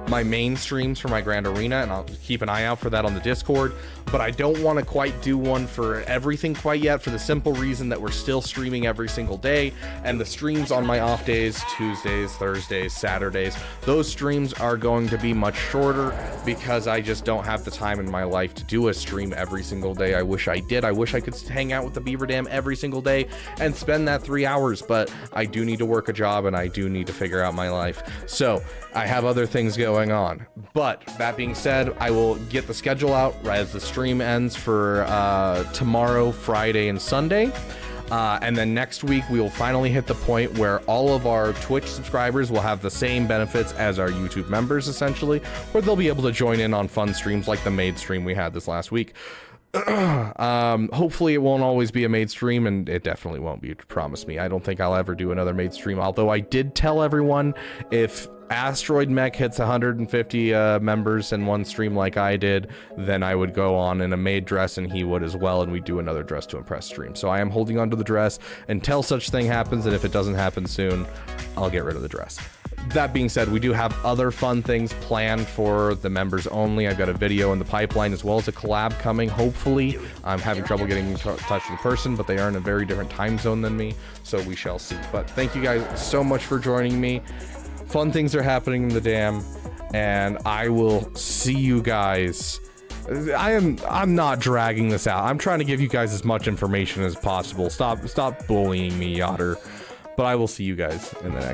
my main streams for my Grand Arena, and I'll keep an eye out for that on the Discord. But I don't want to quite do one for everything quite yet, for the simple reason that we're still streaming every single day, and the streams on my off days, Tuesdays, Thursdays, Saturdays, those streams are going to be much shorter because I just don't have the time in my life to do a stream every single day. I wish I did. I wish I could hang out with the Beaver Dam every single day and spend that 3 hours, but I do need to work a job and I do need to figure out my life. So I have other things going on. But that being said, I will get the schedule out right as the stream ends for tomorrow, Friday, and Sunday. And then next week, we will finally hit the point where all of our Twitch subscribers will have the same benefits as our YouTube members, essentially, where they'll be able to join in on fun streams like the maid stream we had this last week. Hopefully it won't always be a maid stream, and it definitely won't be, promise me. I don't think I'll ever do another maid stream, although I did tell everyone if Asteroid Mech hits 150 members in one stream like I did, then I would go on in a maid dress and he would as well, and we'd do another Dress to Impress stream. So I am holding on to the dress until such thing happens, and if it doesn't happen soon, I'll get rid of the dress. that being said, we do have other fun things planned for the members only. I've got a video in the pipeline as well as a collab coming, hopefully. I'm having trouble getting in touch with the person, but they are in a very different time zone than me, so we shall see. But thank you guys so much for joining me. Fun things are happening in the dam, and I will see you guys. I'm not dragging this out. I'm trying to give you guys as much information as possible. Stop bullying me, Yotter. But I will see you guys in the next